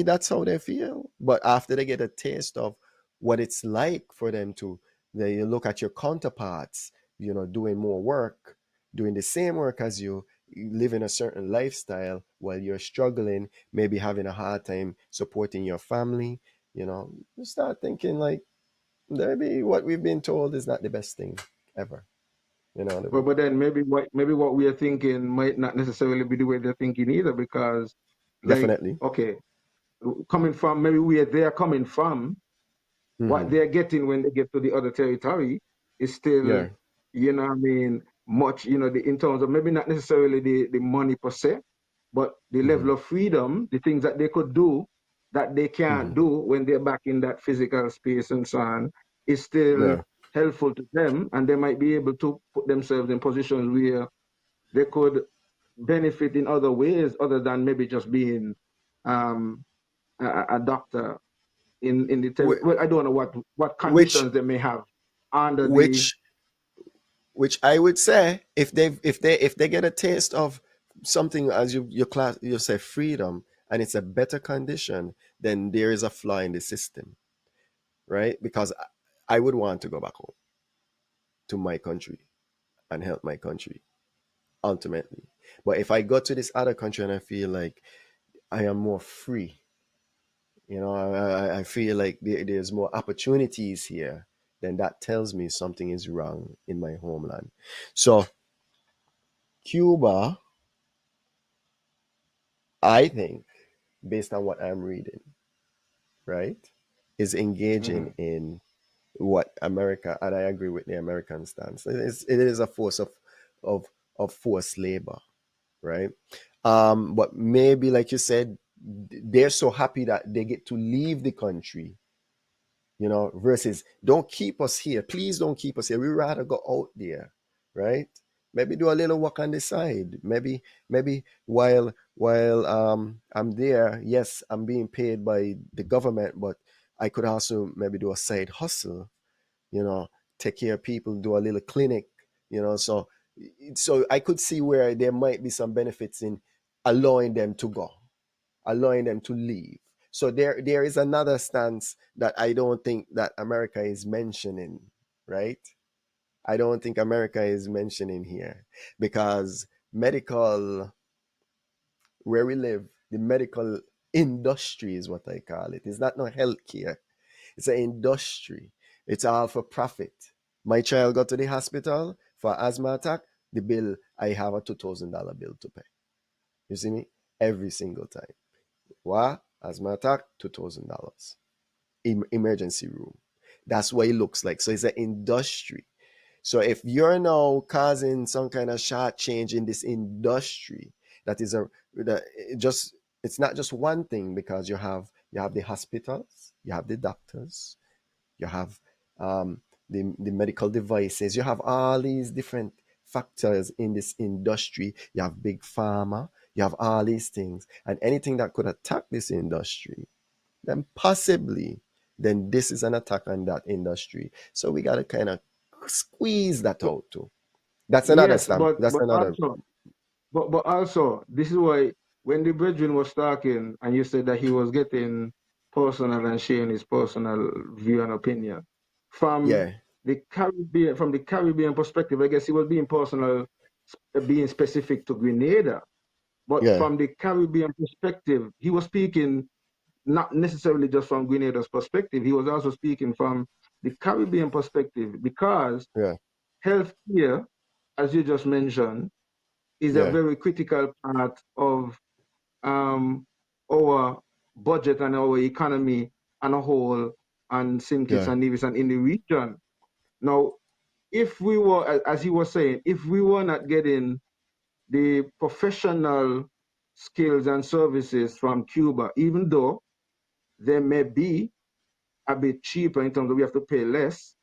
that's how they feel. But after they get a taste of what it's like for them to, they look at your counterparts, you know, doing more work, doing the same work as you, living a certain lifestyle while you're struggling, maybe having a hard time supporting your family, you know, you start thinking like, maybe what we've been told is not the best thing ever. You know, but then maybe what we are thinking might not necessarily be the way they're thinking either, because definitely, okay, coming from maybe where they're coming from, what they're getting when they get to the other territory is still, you know what I mean, much, you know, in terms of maybe not necessarily the money per se, but the level of freedom, the things that they could do that they can't do when they're back in that physical space and so on, is still helpful to them, and they might be able to put themselves in positions where they could benefit in other ways other than maybe just being a doctor in the well, I don't know what conditions they may have under which I would say, if they get a taste of something, as you say, freedom, and it's a better condition, then there is a flaw in the system, right? Because I would want to go back home to my country and help my country ultimately. But if I go to this other country and I feel like I am more free, you know, I feel like there's more opportunities here, then that tells me something is wrong in my homeland. So Cuba, I think, based on what I'm reading, right, is engaging in what America, and I agree with the American stance. It is a force of forced labor, right? But maybe, like you said, they're so happy that they get to leave the country, you know, versus don't keep us here. Please don't keep us here. We'd rather go out there, right? Maybe do a little work on the side. Maybe while I'm there, yes, I'm being paid by the government, but I could also maybe do a side hustle, you know, take care of people, do a little clinic, you know. So I could see where there might be some benefits in allowing them to go, allowing them to leave. So there is another stance that I don't think that America is mentioning, right? I don't think America is mentioning here, because medical, where we live, the medical industry is what I call it. It's not no healthcare. It's an industry. It's all for profit. My child got to the hospital for asthma attack. The bill, I have a $2,000 bill to pay. You see me? Every single time. What? Asthma attack, $2,000. Emergency room. That's what it looks like. So it's an industry. So if you're now causing some kind of short change in this industry, that is it's not just one thing, because you have the hospitals, you have the doctors, you have the medical devices, you have all these different factors in this industry. You have big pharma, you have all these things, and anything that could attack this industry, then possibly, then this is an attack on that industry. So we got to kind of squeeze that out too. That's another Yes, stamp. That's another. but also, this is why when the brethren was talking and you said that he was getting personal and sharing his personal view and opinion from the Caribbean perspective, I guess he was being personal, being specific to Grenada. But from the Caribbean perspective, he was speaking not necessarily just from Grenada's perspective. He was also speaking from the Caribbean perspective, because healthcare, as you just mentioned, is a very critical part of our budget and our economy on a whole, and St. Kitts and Nevis and in the region. Now, if we were, as he was saying, if we were not getting the professional skills and services from Cuba, even though they may be a bit cheaper in terms of we have to pay less,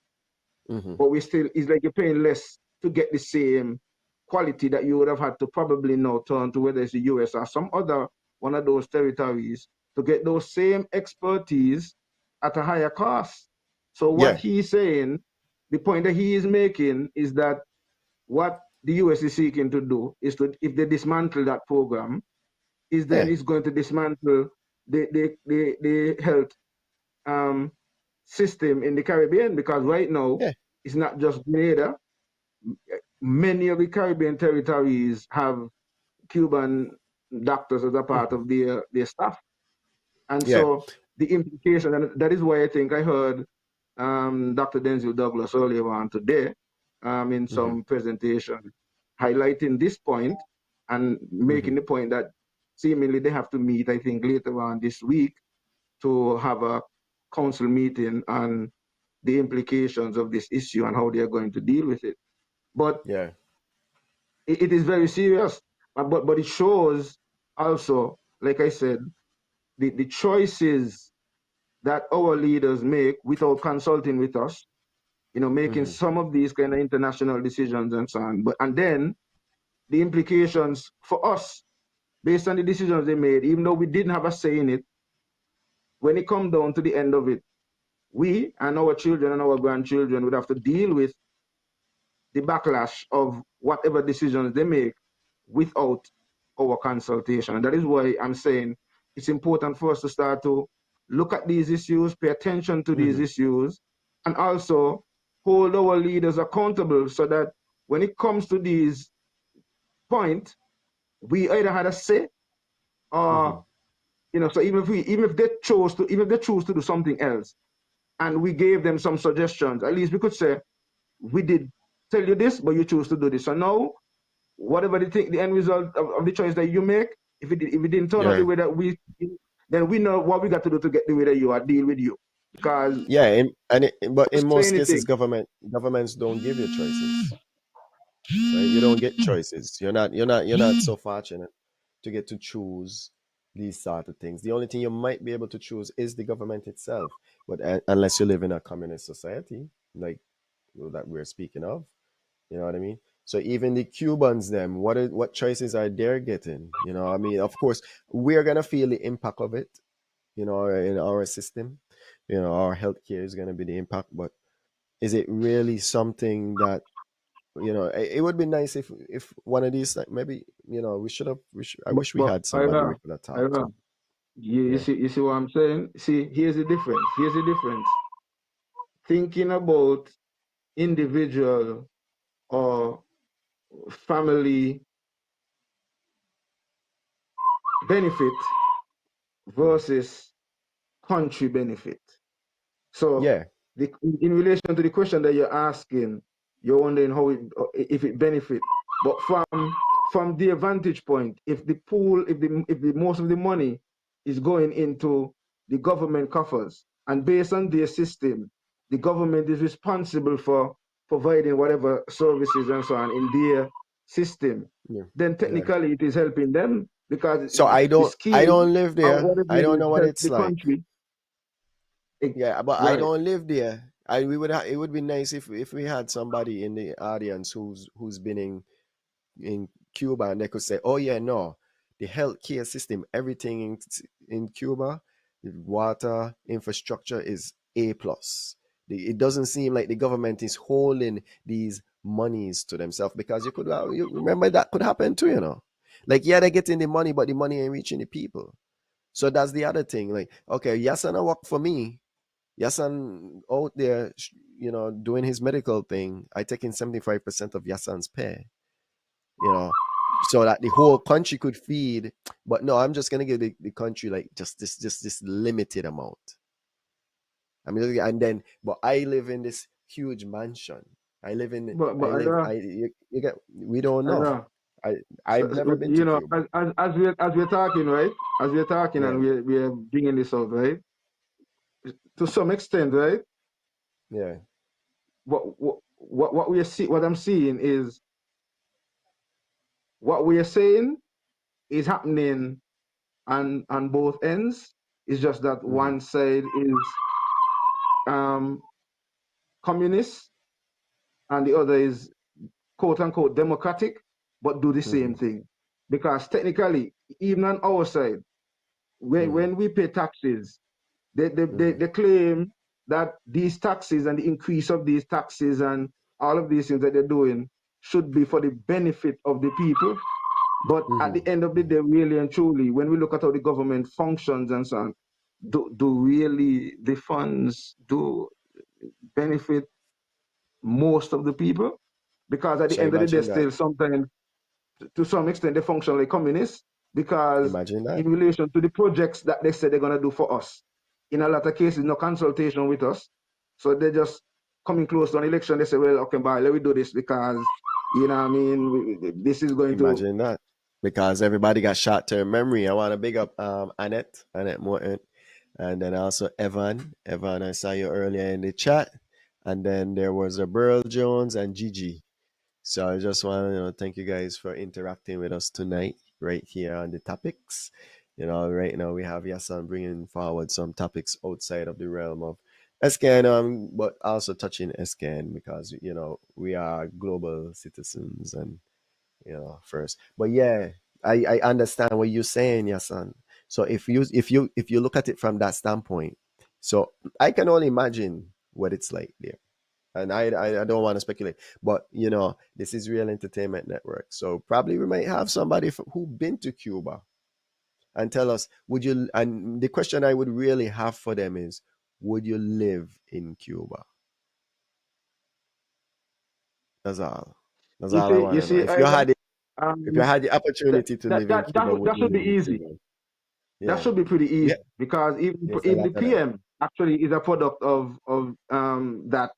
but we still, it's like you're paying less to get the same quality that you would have had to probably now turn to, whether it's the US or some other one of those territories, to get those same expertise at a higher cost. So what he's saying, the point that he is making, is that what the US is seeking to do is to, if they dismantle that program, is then it's going to dismantle the health system in the Caribbean, because right now it's not just Grenada. Many of the Caribbean territories have Cuban doctors as a part of their staff. And so the implication, and that is why I think I heard Dr. Denzel Douglas earlier on today in some presentation highlighting this point and making the point that seemingly they have to meet, I think, later on this week to have a council meeting on the implications of this issue and how they are going to deal with it. But it is very serious. But it shows also, like I said, the choices that our leaders make without consulting with us, you know, making some of these kind of international decisions and so on. And then the implications for us based on the decisions they made, even though we didn't have a say in it, when it comes down to the end of it, we and our children and our grandchildren would have to deal with the backlash of whatever decisions they make without our consultation. And that is why I'm saying it's important for us to start to look at these issues, pay attention to these issues, and also hold our leaders accountable, so that when it comes to these points, we either had a say or, you know, so even if they choose to do something else and we gave them some suggestions, at least we could say, we did tell you this, but you choose to do this. So now, whatever the end result of the choice that you make, if it didn't turn out the way that then we know what we got to do to get the way that you are, deal with you. Because but in most cases, governments don't give you choices. Right? You don't get choices. You're not so fortunate to get to choose these sort of things. The only thing you might be able to choose is the government itself. But unless you live in a communist society, like that we're speaking of, you know what I mean? So even the Cubans, them, what choices are they getting? You know, I mean, of course, we're gonna feel the impact of it. You know, in our system, you know, our healthcare is gonna be the impact. But is it really something that, you know, it would be nice if one of these, like, maybe, you know, I wish we But had somebody we could have I talked to. you Yeah. see what I'm saying? See, here's the difference. Here's the difference. Thinking about individual or family benefit versus country benefit. So Yeah. in relation to the question that you're asking, you're wondering if it benefit. But from their vantage point, if the pool, if the most of the money is going into the government coffers, and based on their system, the government is responsible for providing whatever services and so on in their system, Yeah. then Yeah. technically it is helping them because So the I scheme don't live or there. whatever I it don't is know what help it's the like. country. Yeah, but I Right. don't live there. It would be nice if we had somebody in the audience who's been in Cuba, and they could say, "Oh yeah, no, the healthcare system, everything in Cuba, the water infrastructure is A plus." It doesn't seem like the government is holding these monies to themselves, because you remember that could happen too, you know. Like, yeah, they're getting the money, but the money ain't reaching the people. So that's the other thing. Like, okay, Yasan work for me. Yasan out there, you know, doing his medical thing. I take in 75% of Yasan's pay, you know, so that the whole country could feed. But no, I'm just gonna give the country like just this limited amount. I mean, and then, but I live in this huge mansion. But I know, You get, we don't I know. know. I've never been to You know, Cuba. as we're talking, right? As we're talking Yeah, and we're bringing this up, right? To some extent, right? yeah. What I'm seeing is what we are saying is happening on both ends. It's just that Mm-hmm. one side is um communist and the other is quote unquote democratic, but do the Mm-hmm. same thing. Because technically, even on our side, Mm-hmm. when we pay taxes, Mm-hmm. they claim that these taxes and the increase of these taxes and all of these things that they're doing should be for the benefit of the people. But at the end of the day, really and truly, when we look at how the government functions and so on, do really the funds do benefit most of the people? Because at the So end of the day, imagine that. still sometimes to some extent they function like communists because Imagine that. in relation to the projects that they say they're going to do for us, in a lot of cases, no consultation with us. So they're just coming close to an election. They say, well, okay, bye, let me do this because, you know what I mean, this is going to... Imagine that. Because everybody got short-term memory. I want to big up Annette Morton, and then also Evan, I saw you earlier in the chat, and then there was a Burl Jones and Gigi. So I just want to, you know, thank you guys for interacting with us tonight right here on the topics. You know, right now we have Yasan bringing forward some topics outside of the realm of SCAN, but also touching SCAN, because, you know, we are global citizens, and, you know, first. But yeah, I understand what you're saying, Yasan. So if you look at it from that standpoint, so I can only imagine what it's like there. And I don't want to speculate, but, you know, this is Real Entertainment Network, so probably we might have somebody who been to Cuba and tell us, would you? And the question I would really have for them is, would you live in Cuba? That's all. That's all I want You to know. see, If you had the that, opportunity to live in Cuba, would that you should be live in easy. Cuba? That Yeah, should be pretty yeah. easy because There's a even lot the of that. PM actually is a product of that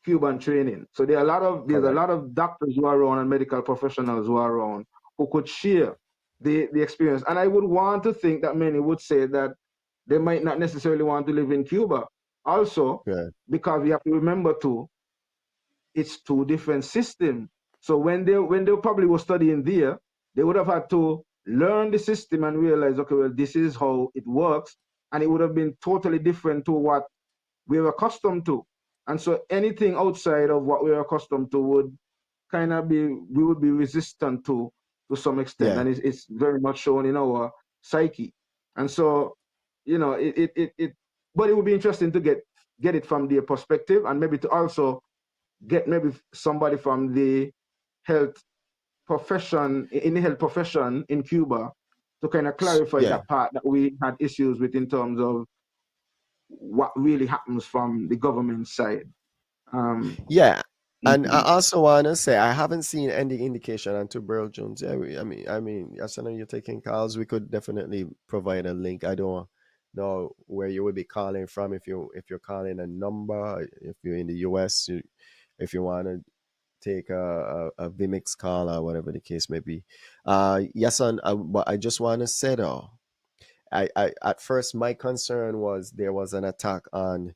Cuban training. So there's a Correct. lot of doctors who are around and medical professionals who are around who could share the experience. And I would want to think that many would say that they might not necessarily want to live in Cuba. Also, Yeah. because we have to remember too, it's two different systems. So when they probably were studying there, they would have had to learn the system and realize, okay, well, this is how it works, and it would have been totally different to what we're accustomed to. And so anything outside of what we're accustomed to would we would be resistant to some extent, and it's very much shown in our psyche. And so, you know, but it would be interesting to get it from their perspective, and maybe to also get maybe somebody from the health profession in Cuba to kind of clarify that part that we had issues with in terms of what really happens from the government side. And I also want to say I haven't seen any indication onto Burl Jones. I mean, as I know you're taking calls, we could definitely provide a link. I don't know where you would be calling from. If you're calling a number, if you're in the US, if you want to take a Vimix call or whatever the case may be. But I just want to say though, I at first my concern was there was an attack on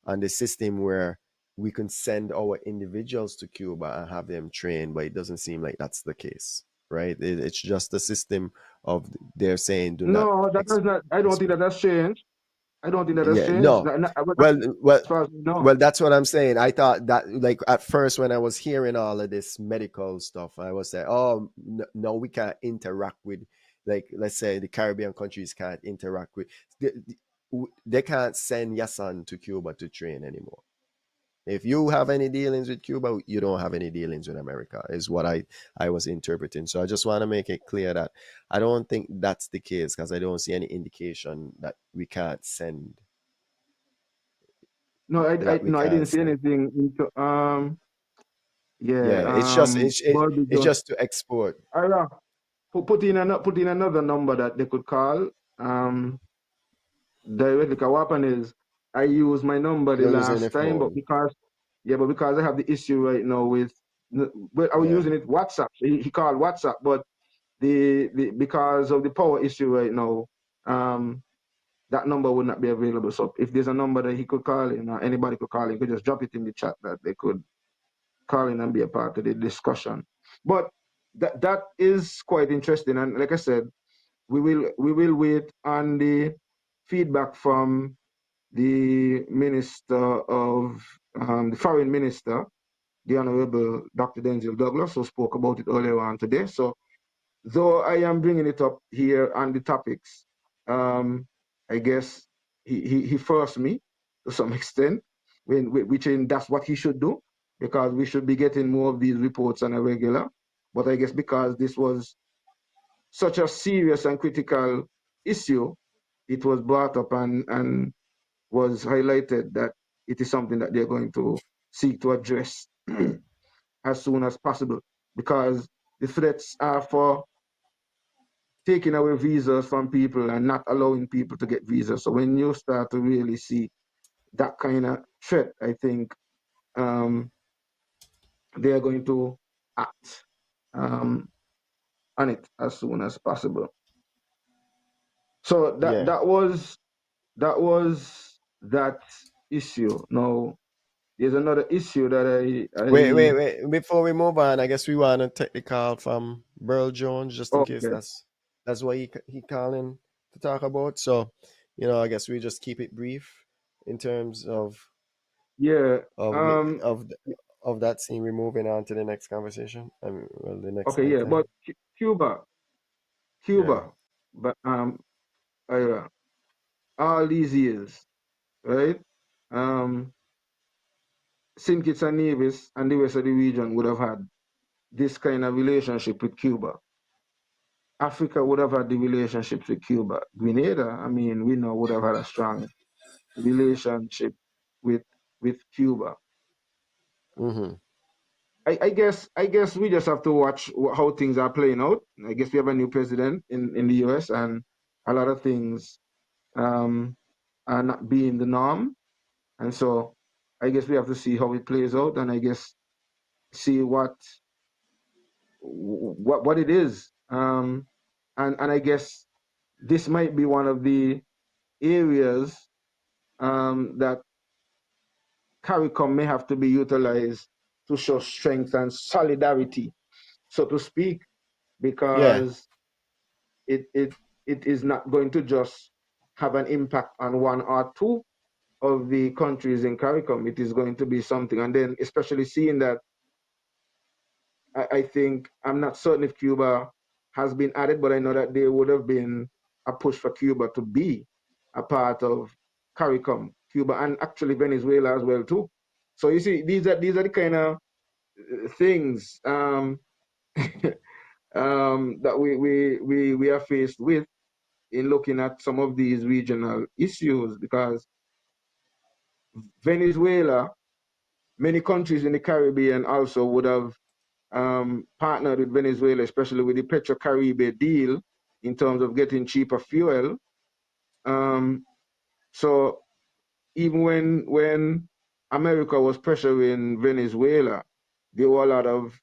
the system where we can send our individuals to Cuba and have them trained, but it doesn't seem like that's the case, right? It's just the system of they're saying do not. No, that does not. I don't think that has changed. I don't think that has changed. No. Well, that's what I'm saying. I thought that, like, at first when I was hearing all of this medical stuff, I was saying, oh, no, we can't interact with, like, let's say the Caribbean countries can't interact with, they can't send Yasan to Cuba to train anymore. If you have any dealings with Cuba, you don't have any dealings with America, is what I was interpreting. So I just want to make it clear that I don't think that's the case, because I don't see any indication that we can't send. No, I didn't see anything into it's just to export. Put in another number that they could call directly. What happened is I used my number the last time, but because I have the issue right now with I was using it WhatsApp. He called WhatsApp, but because of the power issue right now, that number would not be available. So if there's a number that he could call in, or anybody could call in, could just drop it in the chat that they could call in and be a part of the discussion. But that is quite interesting. And like I said, we will wait on the feedback from the Minister of the Foreign Minister, the Honorable Dr. Denzel Douglas, who spoke about it earlier on today. So though I am bringing it up here on the topics, I guess he forced me to some extent, which that's what he should do, because we should be getting more of these reports on a regular. But I guess because this was such a serious and critical issue, it was brought up and was highlighted that it is something that they're going to seek to address as soon as possible, because the threats are for taking away visas from people and not allowing people to get visas. So when you start to really see that kind of threat, I think they are going to act on it as soon as possible. So that was that issue. Now there's another issue that I wait. Before we move on, I guess we want to take the call from Burl Jones, just in case that's what he calling to talk about. So, I guess we just keep it brief in terms of of that scene. We're moving on to the next conversation. The next. Okay, item. But Cuba, but all these years, right? St. Kitts and Nevis and the rest of the region would have had this kind of relationship with Cuba. Africa would have had the relationships with Cuba. Grenada, we know, would have had a strong relationship with Cuba. Mm-hmm. I guess we just have to watch how things are playing out. I guess we have a new president in the US, and a lot of things are not being the norm. And so I guess we have to see how it plays out, and I guess see what it is. And I guess this might be one of the areas that CARICOM may have to be utilized to show strength and solidarity, so to speak, because it is not going to just have an impact on one or two of the countries in CARICOM. It is going to be something, and then especially seeing that I think, I'm not certain if Cuba has been added, but I know that there would have been a push for Cuba to be a part of CARICOM, Cuba, and actually Venezuela as well too. So you see, these are the kind of things that we are faced with in looking at some of these regional issues, because Venezuela, many countries in the Caribbean also would have partnered with Venezuela, especially with the Petro-Caribe deal in terms of getting cheaper fuel. So even when America was pressuring Venezuela, there were a lot of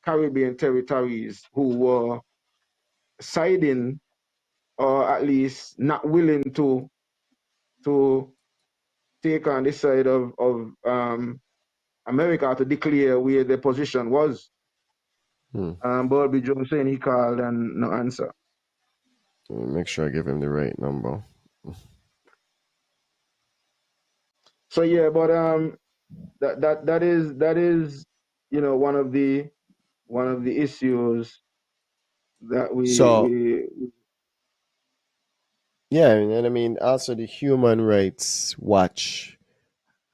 Caribbean territories who were siding, or at least not willing to take on the side of America, to declare where their position was. Bobby Jones saying he called and no answer. Make sure I give him the right number. So yeah, but that is one of the issues that we yeah, and I mean also the Human Rights Watch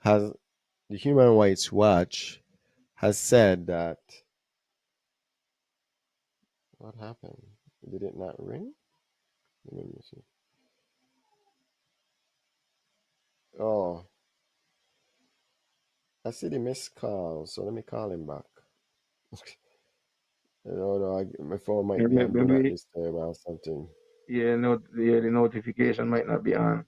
has said that. What happened? Did it not ring? Let me see. Oh, I see the missed call, so let me call him back. No, my phone might be on do not disturb or something. Yeah, the notification might not be on.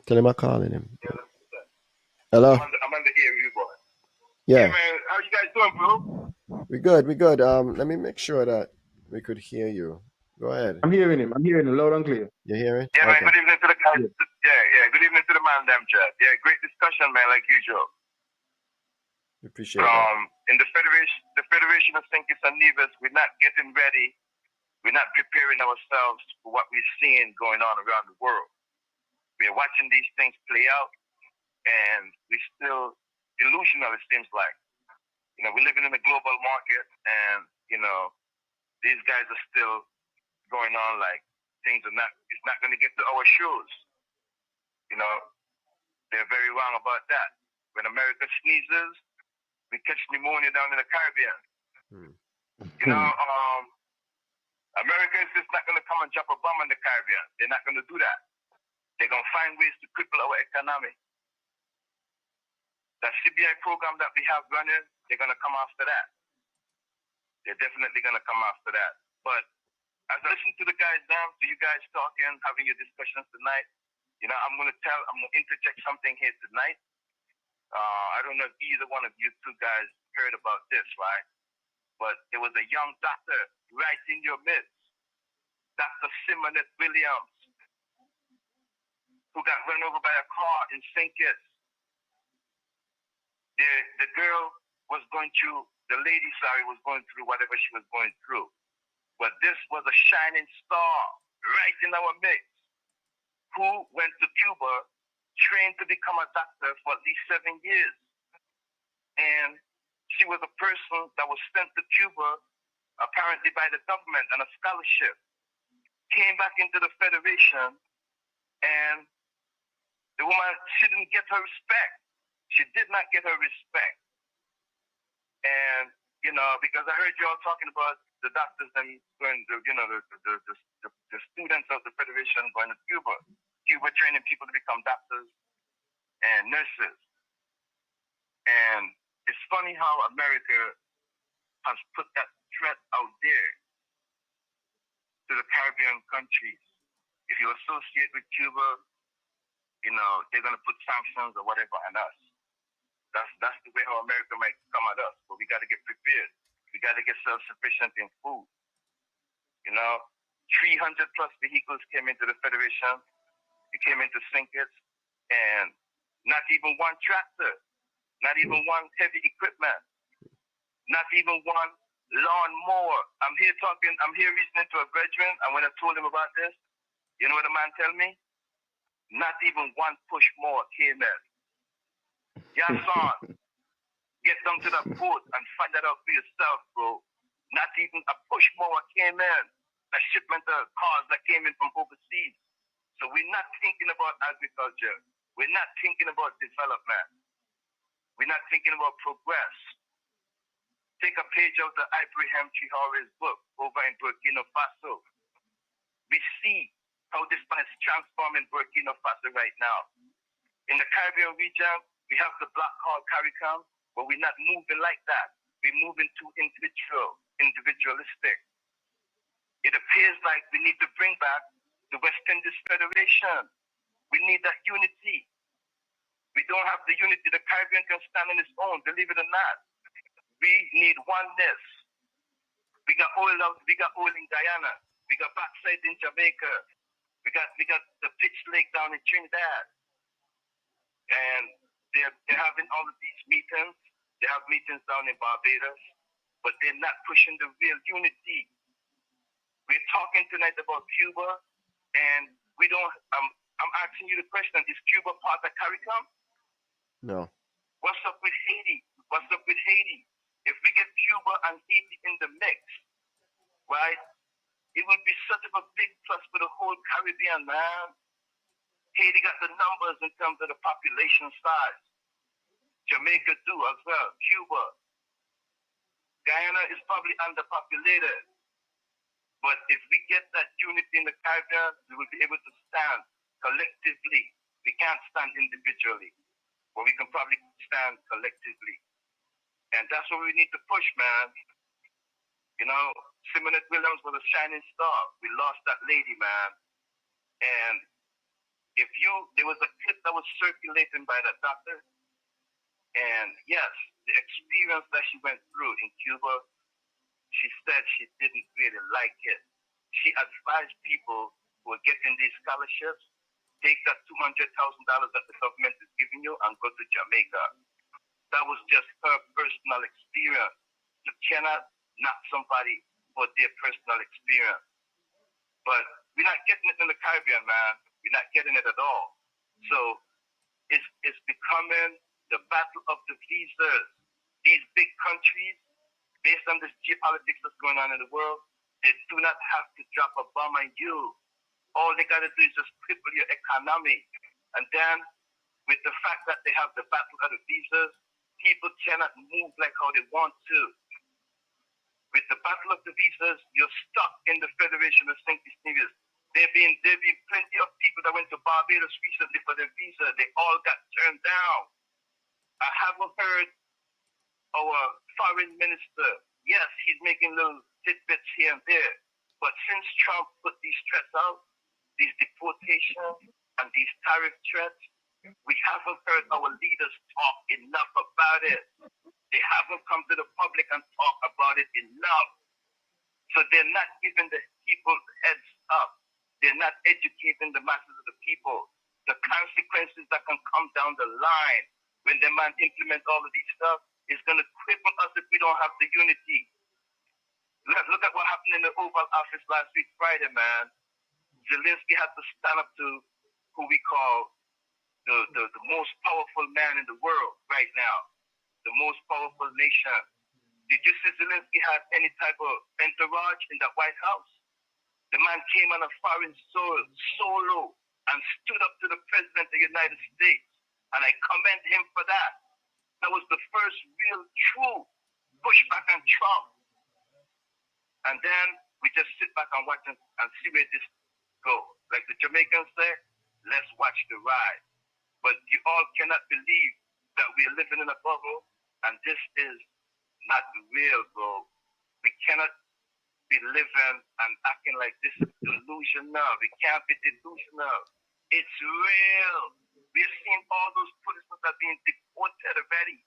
Tell him I'm calling him. Hello. I'm on the air, you boy. Yeah. Hey man, how you guys doing, bro? We good. Let me make sure that we could hear you. Go ahead. I'm hearing him loud and clear. You hearing? Yeah, okay. Man, good evening to the guys. Yeah, good evening to the man damn chat. Yeah, great discussion, man, like usual. We appreciate that. In the Federation of St. Kitts and Nevis, we're not getting ready. We're not preparing ourselves for what we're seeing going on around the world. We're watching these things play out, and we're still delusional, it seems like. We're living in a global market, and, these guys are still going on like it's not going to get to our shores. They're very wrong about that. When America sneezes, we catch pneumonia down in the Caribbean. America is just not going to come and drop a bomb in the Caribbean. They're not going to do that. They're going to find ways to cripple our economy. That CBI program that we have running, they're going to come after that. They're definitely going to come after that. But as I listen to the guys now, to you guys talking, having your discussions tonight, I'm going to interject something here tonight. I don't know if either one of you two guys heard about this, right? But there was a young doctor right in your midst, Dr. Simonet Williams, who got run over by a car in St. Kitts. The girl was going through, the lady, was going through whatever she was going through. But this was a shining star right in our midst, who went to Cuba, trained to become a doctor for at least 7 years. And she was a person that was sent to Cuba, apparently by the government, on a scholarship. Came back into the Federation, and the woman, she didn't get her respect. She did not get her respect. And, because I heard y'all talking about the doctors and going to, the students of the Federation going to Cuba training people to become doctors and nurses. And it's funny how America has put that threat out there to the Caribbean countries. If you associate with Cuba, they're going to put sanctions or whatever on us. That's the way how America might come at us. But we got to get prepared. We got to get self-sufficient in food. 300 plus vehicles came into the Federation. It came into St. Kitts, and not even one tractor, not even one heavy equipment, not even one lawnmower. I'm here reasoning to a veteran, and when I told him about this, you know what the man told me? Not even one push mower came in. Yes, son. Get them to the port and find that out for yourself, bro. Not even a push mower came in. A shipment of cars that came in from overseas. So we're not thinking about agriculture. We're not thinking about development. We're not thinking about progress. Take a page of the Ibrahim Traore's book over in Burkina Faso. We see how this man is transforming Burkina Faso right now. In the Caribbean region, we have the black called CARICOM, but we're not moving like that. We're moving too individualistic. It appears like we need to bring back the West Indies Federation. We need that unity. We don't have the unity. The Caribbean can stand on its own, believe it or not. We need oneness. We got oil in Guyana. We got backside in Jamaica. We got the pitch lake down in Trinidad. And they're having all of these meetings. They have meetings down in Barbados, but they're not pushing the real unity. We're talking tonight about Cuba, and we don't. I'm asking you the question: is Cuba part of CARICOM? No. What's up with Haiti? What's up with Haiti? If we get Cuba and Haiti in the mix, right? It would be such a big plus for the whole Caribbean, man. Haiti got the numbers in terms of the population size. Jamaica do as well. Cuba. Guyana is probably underpopulated. But if we get that unity in the Caribbean, we will be able to stand collectively. We can't stand individually, but we can probably stand collectively. And that's what we need to push, man. You know, Simonette Williams was a shining star. We lost that lady, man. And there was a clip that was circulating by that doctor. And yes, the experience that she went through in Cuba, she said she didn't really like it. She advised people who are getting these scholarships, take that $200,000 that the government is giving you and go to Jamaica. That was just her personal experience. You cannot knock somebody for their personal experience. But we're not getting it in the Caribbean, man. We're not getting it at all. So it's becoming the battle of the visas. These big countries, based on this geopolitics that's going on in the world, they do not have to drop a bomb on you. All they got to do is just cripple your economy. And then, with the fact that they have the battle of the visas, people cannot move like how they want to. With the battle of the visas, you're stuck in the Federation of St. Stevens. There have been plenty of people that went to Barbados recently for their visa. They all got turned down. I haven't heard our foreign minister. Yes, he's making little tidbits here and there. But since Trump put these threats out, these deportations and these tariff threats, we haven't heard our leaders talk enough about it. They haven't come to the public and talk about it enough. So they're not giving the people heads up. They're not educating the masses of the people. The consequences that can come down the line when the man implements all of these stuff is going to cripple us if we don't have the unity. Look at what happened in the Oval Office last week, Friday, man. Zelensky had to stand up to who we call the most powerful man in the world right now, the most powerful nation. Did you see Zelensky had any type of entourage in that White House? The man came on a foreign soil, solo, and stood up to the President of the United States. And I commend him for that. That was the first real true pushback on Trump. And then we just sit back and watch and see where this goes. Like the Jamaicans say, let's watch the ride. But you all cannot believe that we are living in a bubble, and this is not real, bro. We cannot be living and acting like this is delusional. We can't be delusional. It's real. We're seeing all those policemen that are being deported already.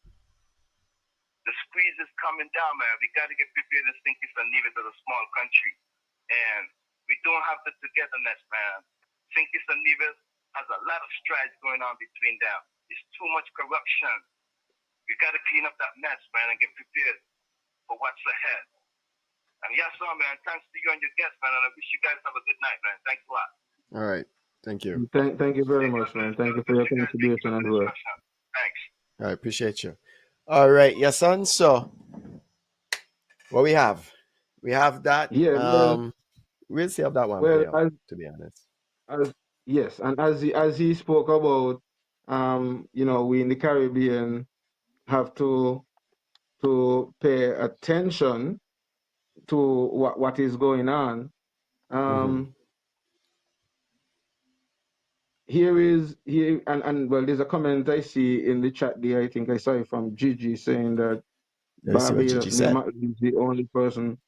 The squeeze is coming down, man. We got to get prepared and think it's a leave it as a small country. And we don't have the togetherness, man. St. Kitts and Nevis has a lot of strides going on between them. It's too much corruption. We got to clean up that mess, man, and get prepared for what's ahead. And yes, sir, man, thanks to you and your guests, man, and I wish you guys have a good night, man. Thanks a lot. All right. Thank you. Thank you very much, man. Thank you for your contribution as well. Thanks. I appreciate you. All right, yes, son. So what we have? We have that. Yeah, We'll see how that one well, play out, to be honest. as yes, and as he spoke about, we in the Caribbean have to pay attention to what is going on. Mm-hmm. Here and well, there's a comment I see in the chat there. I think I saw it from Gigi saying that Let's see what Gigi Barbados, Mia said. Mottley is the only person,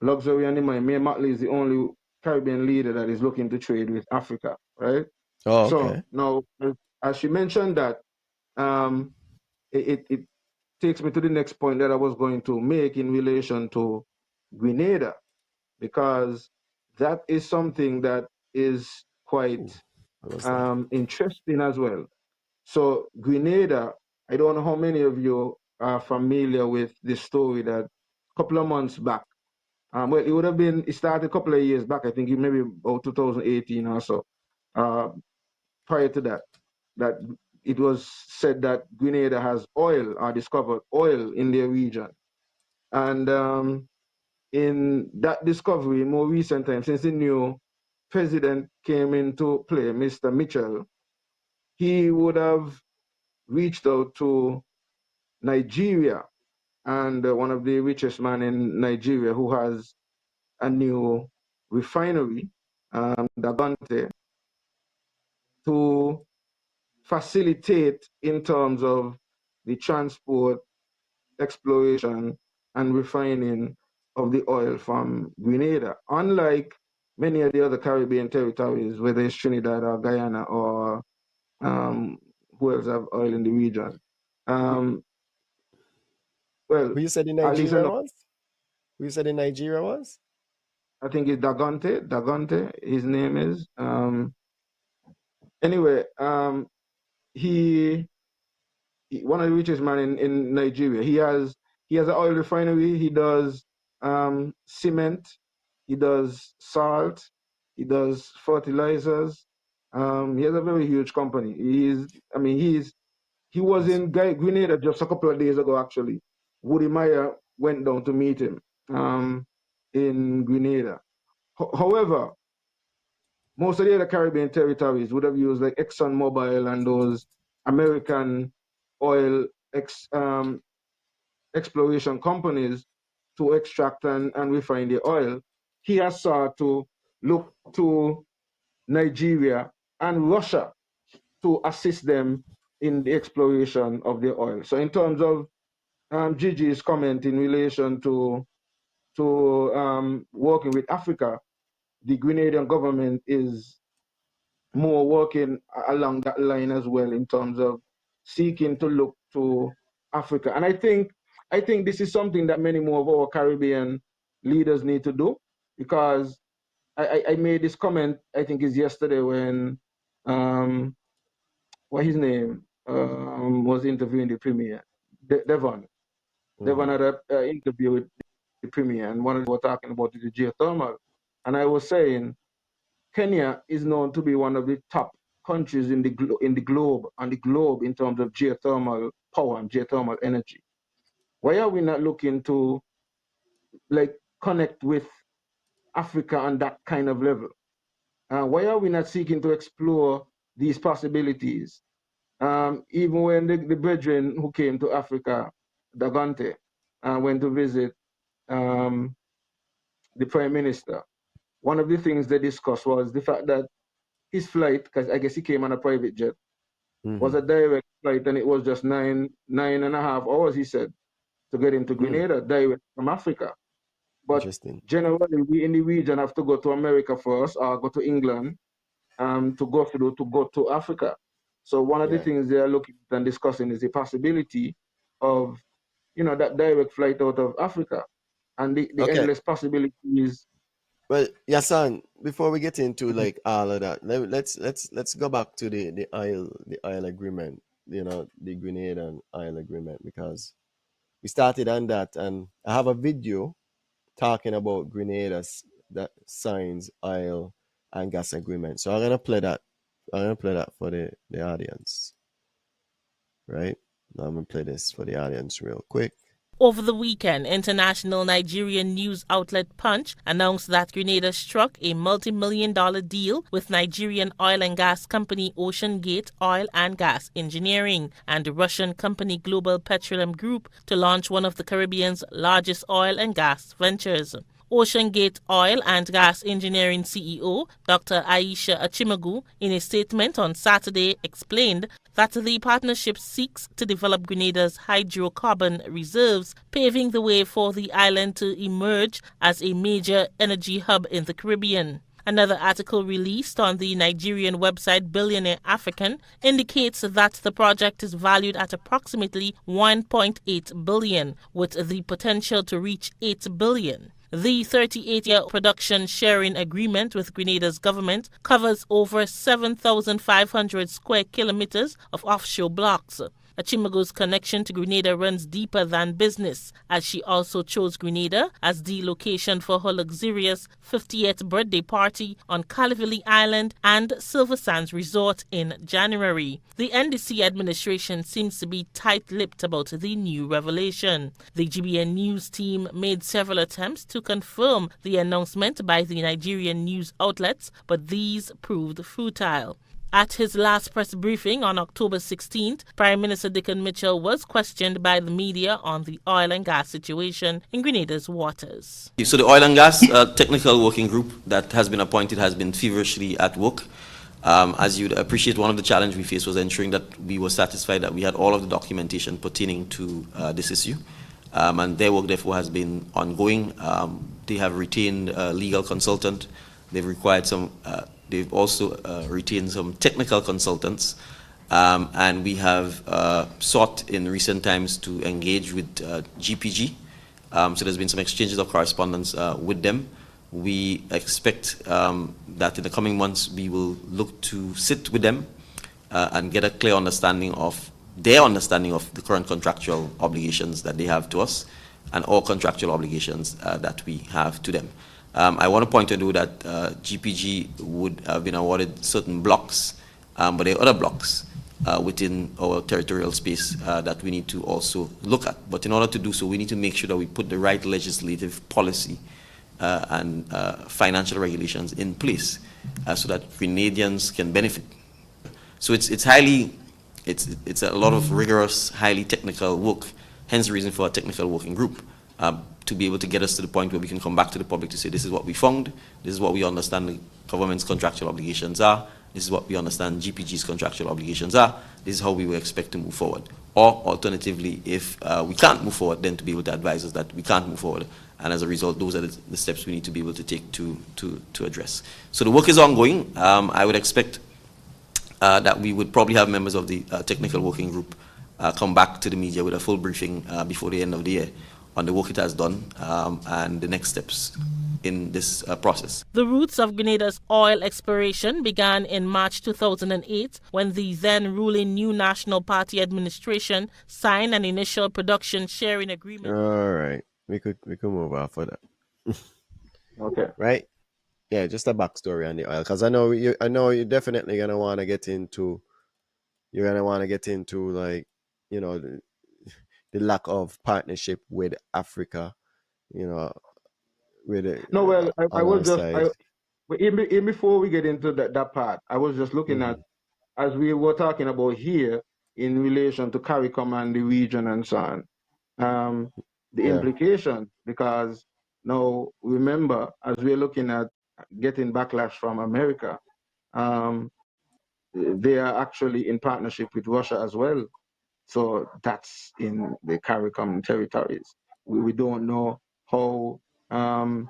luxury and the money. Mia Mottley is the only Caribbean leader that is looking to trade with Africa, right? Oh, So okay. now, as she mentioned that, it takes me to the next point that I was going to make in relation to Grenada, because that is something that is quite Ooh, what was that? interesting as well. So Grenada, I don't know how many of you are familiar with this story that a couple of months back, well, it started a couple of years back, I think maybe about 2018 or so. Prior to that it was said that Grenada has oil or discovered oil in their region. And in that discovery, in more recent times, since the new president came into play, Mr. Mitchell, he would have reached out to Nigeria, and one of the richest man in Nigeria who has a new refinery, Dagante, to facilitate in terms of the transport, exploration, and refining of the oil from Grenada. Unlike many of the other Caribbean territories, whether it's Trinidad or Guyana or who else have oil in the region. Well, Who you said in at least I Nigeria know. was? Who you said in Nigeria was? I think it's Dagante. Dagante, his name is. Anyway, he one of the richest man in Nigeria. He has an oil refinery. He does cement. He does salt. He does fertilizers. He has a very huge company. He was in Grenada just a couple of days ago, actually. Woody Meyer went down to meet him in Grenada. However, most of the other Caribbean territories would have used like ExxonMobil and those American oil exploration companies to extract and refine the oil. He has sought to look to Nigeria and Russia to assist them in the exploration of the oil. So in terms of Gigi's comment in relation to working with Africa, the Grenadian government is more working along that line as well in terms of seeking to look to Africa. And I think this is something that many more of our Caribbean leaders need to do, because I made this comment, I think is yesterday, when what his name was interviewing the premier, Devon. Devon had an interview with the premier, and one of them were talking about the geothermal. And I was saying, Kenya is known to be one of the top countries in the globe in terms of geothermal power and geothermal energy. Why are we not looking to connect with Africa on that kind of level? Why are we not seeking to explore these possibilities? Even when the brethren who came to Africa, Dagante, went to visit the prime minister, one of the things they discussed was the fact that his flight, because I guess he came on a private jet, was a direct flight, and it was just nine and a half hours, he said, to get into Grenada, direct from Africa. But generally, we in the region have to go to America first, or go to England, to go to Africa. So one of the things they are looking at and discussing is the possibility of, that direct flight out of Africa, and the endless possibilities. Well, Yasan, before we get into like all of that, let's go back to the oil agreement, the Grenadian oil agreement, because we started on that, and I have a video talking about Grenada's that signs oil and gas agreement. So I'm gonna play that. I'm gonna play that for the audience. Right? Now I'm going to play this for the audience real quick. Over the weekend, international Nigerian news outlet Punch announced that Grenada struck a multi-million-dollar deal with Nigerian oil and gas company Ocean Gate Oil and Gas Engineering and the Russian company Global Petroleum Group to launch one of the Caribbean's largest oil and gas ventures. Ocean Gate Oil and Gas Engineering CEO Dr. Aisha Achimagu, in a statement on Saturday, explained that the partnership seeks to develop Grenada's hydrocarbon reserves, paving the way for the island to emerge as a major energy hub in the Caribbean. Another article released on the Nigerian website Billionaire African indicates that the project is valued at approximately $1.8 billion, with the potential to reach $8 billion. The 38-year production sharing agreement with Grenada's government covers over 7,500 square kilometers of offshore blocks. Achimagu's connection to Grenada runs deeper than business, as she also chose Grenada as the location for her luxurious 50th birthday party on Calavili Island and Silver Sands Resort in January. The NDC administration seems to be tight-lipped about the new revelation. The GBN News team made several attempts to confirm the announcement by the Nigerian news outlets, but these proved futile. At his last press briefing on October 16th, Prime Minister Dickon Mitchell was questioned by the media on the oil and gas situation in Grenada's waters. So the oil and gas technical working group that has been appointed has been feverishly at work. As you'd appreciate, one of the challenges we faced was ensuring that we were satisfied that we had all of the documentation pertaining to this issue. And their work, therefore, has been ongoing. They have retained a legal consultant. They've required some... They've also retained some technical consultants, and we have sought in recent times to engage with GPG. So there's been some exchanges of correspondence with them. We expect that in the coming months we will look to sit with them and get a clear understanding of their understanding of the current contractual obligations that they have to us and all contractual obligations that we have to them. I want to point to that GPG would have been awarded certain blocks, but there are other blocks within our territorial space that we need to also look at. But in order to do so, we need to make sure that we put the right legislative policy and financial regulations in place so that Grenadians can benefit. So it's a lot of rigorous, highly technical work, hence the reason for a technical working group. To be able to get us to the point where we can come back to the public to say this is what we found, this is what we understand the government's contractual obligations are, this is what we understand GPG's contractual obligations are, this is how we will expect to move forward. Or alternatively, if we can't move forward, then to be able to advise us that we can't move forward. And as a result, those are the steps we need to be able to take to address. So the work is ongoing. I would expect that we would probably have members of the technical working group come back to the media with a full briefing before the end of the year on the work it has done and the next steps in this process. The roots of Grenada's oil exploration began in March 2008 when the then ruling New National Party administration signed an initial production sharing agreement. All right, we could move off of that. Okay. Right? Yeah, just a backstory on the oil, because I know you're definitely gonna want to get into. You're gonna want to get into, like, you know, the lack of partnership with Africa, you know, with it. No, well, I was just, even before we get into that part, I was just looking at, as we were talking about here in relation to CARICOM and the region and so on, the implication, because now remember, as we're looking at getting backlash from America, they are actually in partnership with Russia as well. So that's in the CARICOM territories. We don't know how the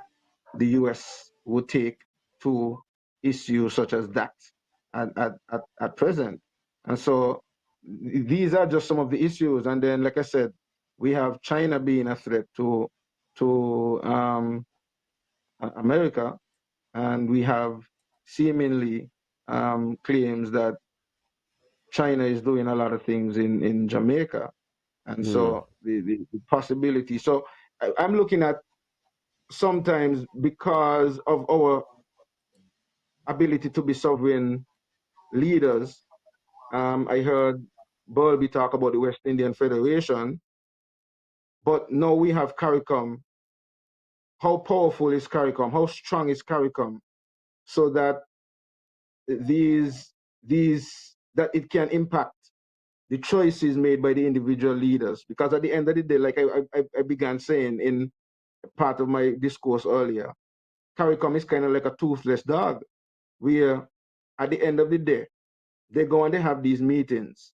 U.S. would take to issues such as that at present. And so these are just some of the issues. And then, like I said, we have China being a threat to America, and we have seemingly claims that China is doing a lot of things in Jamaica, and so the possibility. So I'm looking at, sometimes because of our ability to be sovereign leaders, I heard Bulby talk about the West Indian Federation, but now we have CARICOM. How powerful is CARICOM? How strong is CARICOM? So that that it can impact the choices made by the individual leaders. Because at the end of the day, like I began saying in part of my discourse earlier, CARICOM is kind of like a toothless dog, where at the end of the day, they go and they have these meetings,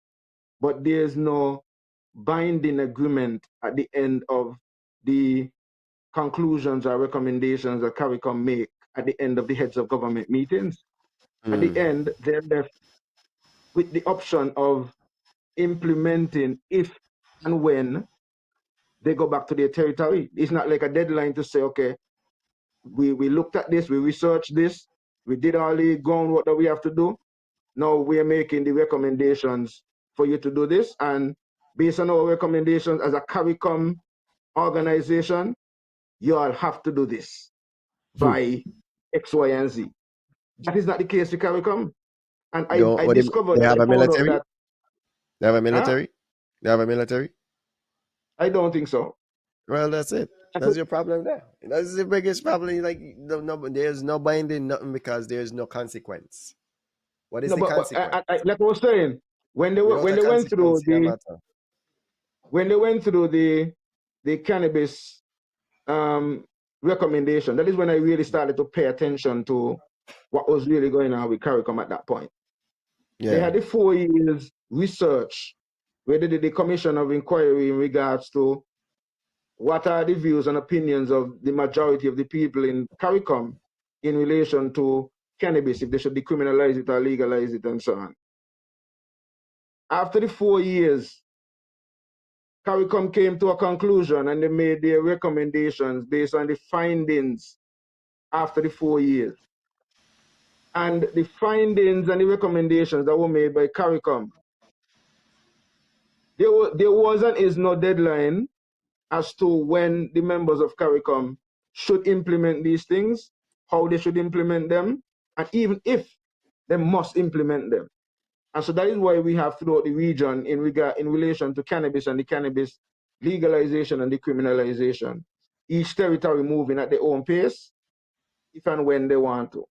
but there's no binding agreement at the end of the conclusions or recommendations that CARICOM make at the end of the heads of government meetings. At the end, they're left with the option of implementing if and when they go back to their territory. It's not like a deadline to say, okay, we looked at this, we researched this, we did all the groundwork that we have to do. Now we are making the recommendations for you to do this. And based on our recommendations as a CARICOM organization, you all have to do this by X, Y, and Z. That is not the case with CARICOM. And I discovered that I found out that they have a military? Huh? They have a military? I don't think so. Well, that's it. That's your problem there. That's the biggest problem. Like, there's no binding nothing because there's no consequence. What is the consequence? Like I was saying, when they went through the cannabis recommendation, that is when I really started to pay attention to what was really going on with CARICOM at that point. Yeah. They had the 4 years research where they did the commission of inquiry in regards to what are the views and opinions of the majority of the people in CARICOM in relation to cannabis, if they should decriminalize it or legalize it and so on. After the 4 years, CARICOM came to a conclusion and they made their recommendations based on the findings after the 4 years. And the findings and the recommendations that were made by CARICOM, there was and is no deadline as to when the members of CARICOM should implement these things, how they should implement them, and even if they must implement them. And so that is why we have throughout the region in relation to cannabis and the cannabis legalization and decriminalization, each territory moving at their own pace, if and when they want to.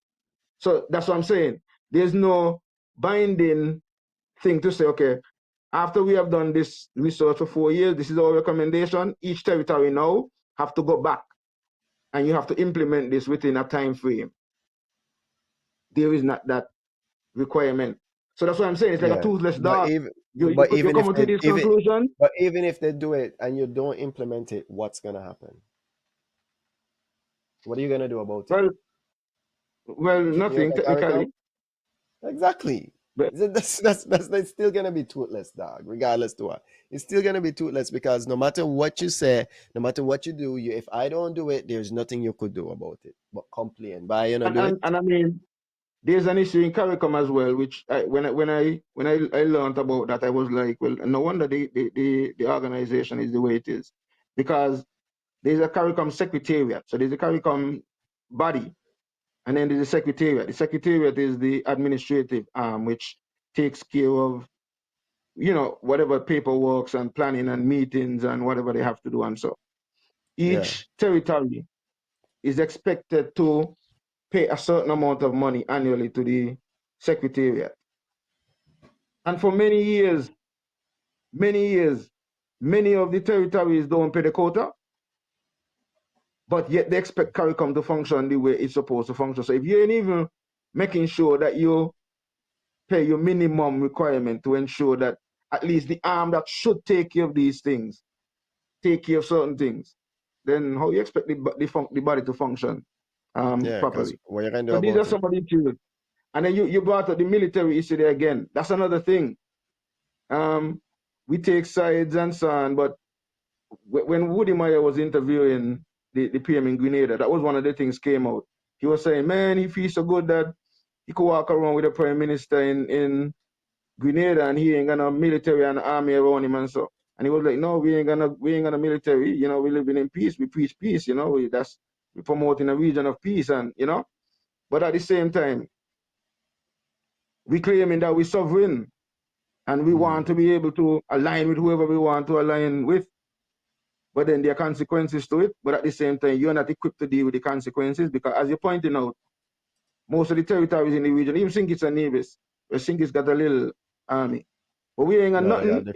So that's what I'm saying. There's no binding thing to say, okay, after we have done this research for 4 years, this is our recommendation. Each territory now have to go back and you have to implement this within a time frame. There is not that requirement. So that's what I'm saying. It's like a toothless dog. But even if they do it and you don't implement it, what's going to happen? What are you going to do about it? Well, nothing technically. Exactly. But that's still gonna be toothless, dog. Regardless to what, it's still gonna be toothless because no matter what you say, no matter what you do, if I don't do it, there's nothing you could do about it but complain. But you know, and I mean, there's an issue in CARICOM as well, which when I learned about that, I was like, well, no wonder the organization is the way it is, because there's a CARICOM secretariat, so there's a CARICOM body. And then there's the secretariat. The secretariat is the administrative arm, which takes care of, you know, whatever paperwork and planning and meetings and whatever they have to do. And so each territory is expected to pay a certain amount of money annually to the secretariat. And for many years, many of the territories don't pay the quota, but yet they expect CARICOM to function the way it's supposed to function. So if you ain't even making sure that you pay your minimum requirement to ensure that at least the arm that should take care of these things, take care of certain things, then how you expect the body to function properly? So these are some of the issues. And then you brought up the military issue there again. That's another thing. We take sides and so on, but when Woody Meyer was interviewing the PM in Grenada, that was one of the things came out. He was saying, man, he feels so good that he could walk around with the prime minister in Grenada and he ain't got no military and army around him and so. And he was like, no, we ain't got a military, you know, we living in peace, we preach peace, you know, we promoting a region of peace and, you know. But at the same time, we claiming that we're sovereign and we want to be able to align with whoever we want to align with. But then there are consequences to it. But at the same time, you're not equipped to deal with the consequences because, as you're pointing out, most of the territories in the region, even Sinki's and Nevis, where Sinki's got a little army. But we ain't got nothing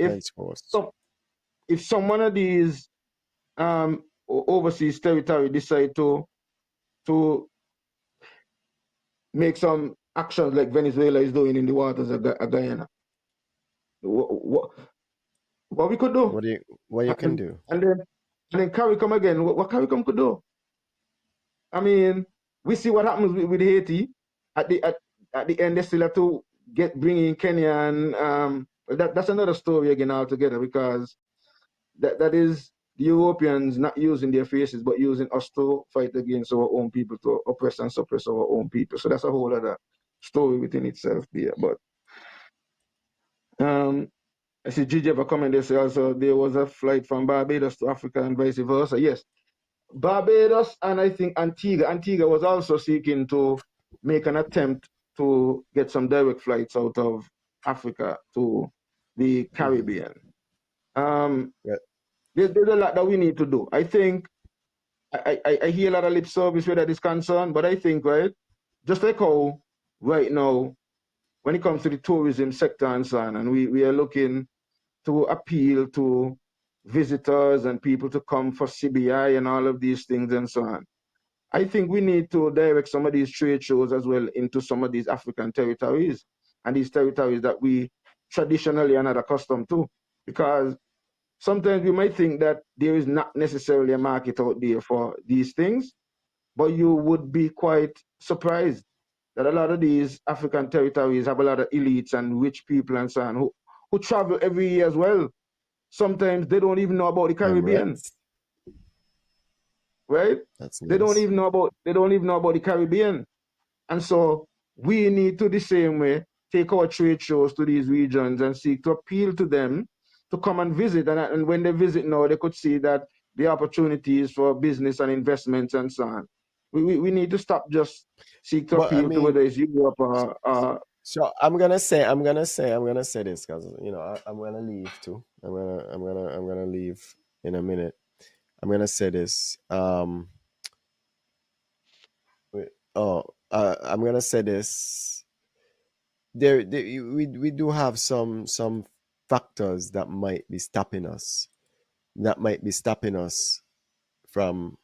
if some one of these overseas territory decide to make some actions like Venezuela is doing in the waters of Guyana. What we could do? What you can do? And then CARICOM again. What CARICOM could do? I mean, we see what happens with Haiti. At the end, they still have to bring in Kenya, and that's another story again altogether, because that is the Europeans not using their faces but using us to fight against our own people, to oppress and suppress our own people. So that's a whole other story within itself there. But I see Gigi have a comment. They say also there was a flight from Barbados to Africa and vice versa. Yes, Barbados and I think Antigua was also seeking to make an attempt to get some direct flights out of Africa to the Caribbean. There's a lot that we need to do. I think I hear a lot of lip service where that is concerned, but I think, right, just like how right now, when it comes to the tourism sector and so on, and we are looking to appeal to visitors and people to come for CBI and all of these things and so on. I think we need to direct some of these trade shows as well into some of these African territories and these territories that we traditionally are not accustomed to, because sometimes we might think that there is not necessarily a market out there for these things, but you would be quite surprised that a lot of these African territories have a lot of elites and rich people and so on who travel every year as well. Sometimes they don't even know about the Caribbean, right? They don't even know about the Caribbean, and so we need to the same way take our trade shows to these regions and seek to appeal to them to come and visit, and when they visit now, they could see that the opportunities for business and investments and so on. We need to stop just seek to appeal to whether it's Europe or. So I'm gonna say this because I'm gonna leave too. I'm gonna leave in a minute. I'm gonna say this. I'm gonna say this. We do have some factors that might be stopping us. From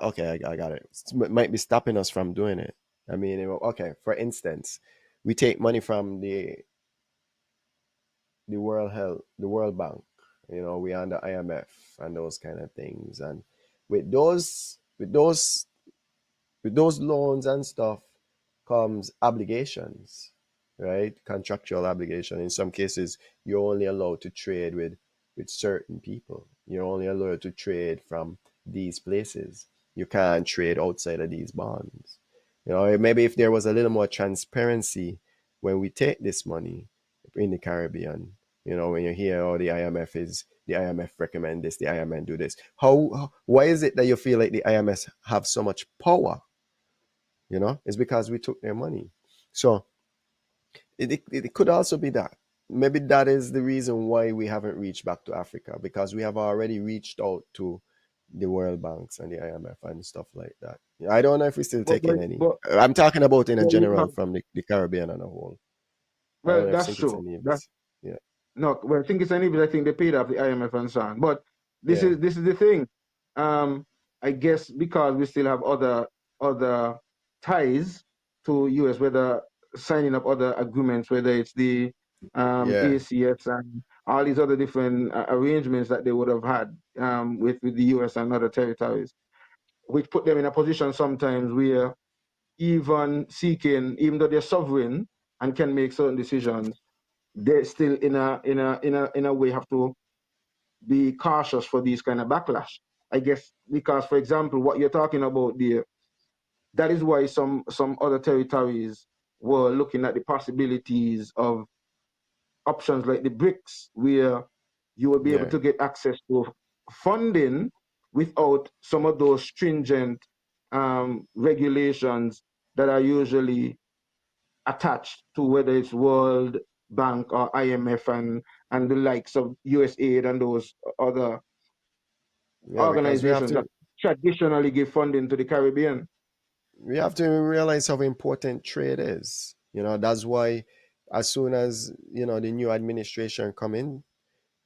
okay, I got it. It might be stopping us from doing it. I mean, okay, for instance, we take money from the World Bank, we under IMF and those kind of things, and with those loans and stuff comes obligations, right? Contractual obligation. In some cases, you're only allowed to trade with certain people. You're only allowed to trade from these places. You can't trade outside of these bonds. Maybe if there was a little more transparency when we take this money in the Caribbean, when you hear, the IMF recommend this, the IMF do this. Why is it that you feel like the IMF have so much power? It's because we took their money. So it could also be that. Maybe that is the reason why we haven't reached back to Africa, because we have already reached out to the World Banks and the IMF and stuff like that. I don't know if we're still taking any. I'm talking about in a general from the Caribbean on a whole. Well, that's true. No, well, I think it's any, but I think they paid off the IMF and so on. But this is the thing. I guess because we still have other ties to US, whether signing up other agreements, whether it's the ACS and all these other different arrangements that they would have had with the US and other territories, which put them in a position sometimes where even though they're sovereign and can make certain decisions, they still in a way have to be cautious for these kind of backlash. I guess because, for example, what you're talking about there, that is why some other territories were looking at the possibilities of options like the BRICS, where you will be able to get access to funding without some of those stringent regulations that are usually attached to whether it's World Bank or IMF and the likes of USAID and those other organizations that traditionally give funding to the Caribbean. We have to realize how important trade is. That's why as soon as, the new administration come in,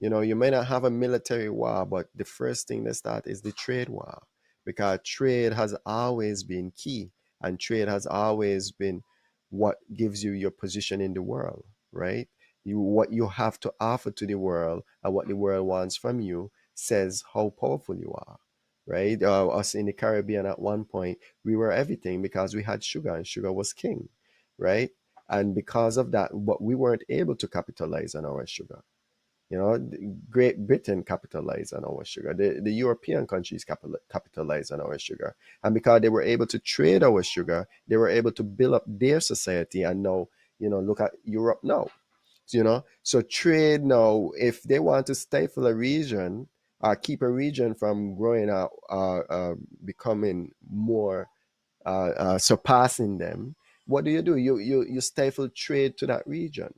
you may not have a military war, but the first thing they start is the trade war, because trade has always been key, and trade has always been what gives you your position in the world, right? What you have to offer to the world and what the world wants from you says how powerful you are, right? Us in the Caribbean at one point, we were everything because we had sugar, and sugar was king, right? And because of that, but we weren't able to capitalize on our sugar. Great Britain capitalized on our sugar. The European countries capitalized on our sugar. And because they were able to trade our sugar, they were able to build up their society. And now, look at Europe now. So trade now, if they want to stifle a region or keep a region from growing out, becoming more, surpassing them, what do? You stifle trade to that region.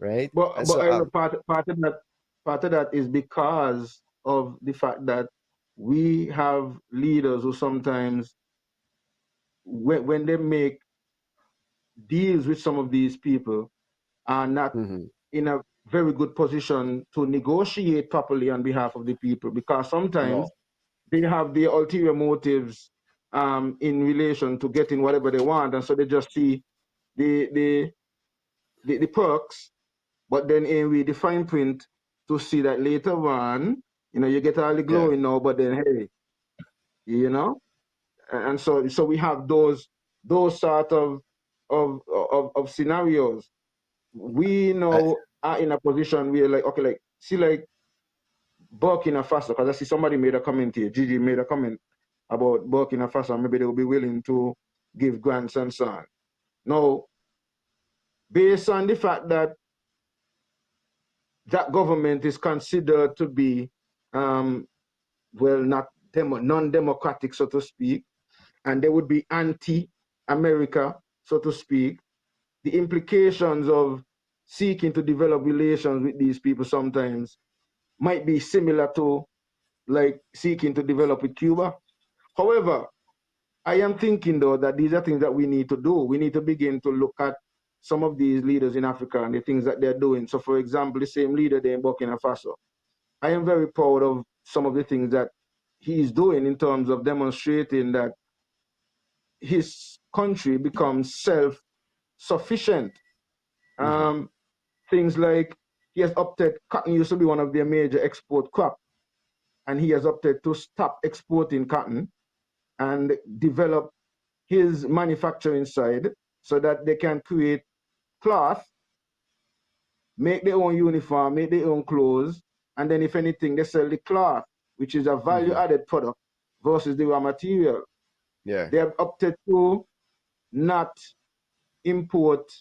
Right. But part of that is because of the fact that we have leaders who sometimes, when they make deals with some of these people, are not in a very good position to negotiate properly on behalf of the people, because sometimes they have their ulterior motives in relation to getting whatever they want, and so they just see the perks. But then we the fine print to see that later on, you get all the glory now, but then hey, and so we have those sort of scenarios. We now are in a position where like Burkina Faso, because I see somebody made a comment here, Gigi made a comment about Burkina Faso, maybe they will be willing to give grants and so on. Now, based on the fact that government is considered to be, not non-democratic, so to speak, and they would be anti-America, so to speak, the implications of seeking to develop relations with these people sometimes might be similar to like seeking to develop with Cuba. However, I am thinking though that these are things that we need to do. We need to begin to look at some of these leaders in Africa and the things that they're doing. So for example, the same leader there in Burkina Faso, I am very proud of some of the things that he's doing in terms of demonstrating that his country becomes self-sufficient. Things like he has opted, cotton used to be one of their major export crops, and he has opted to stop exporting cotton and develop his manufacturing side so that they can create cloth, make their own uniform, make their own clothes, and then if anything, they sell the cloth, which is a value-added product versus the raw material. Yeah. They have opted to not import,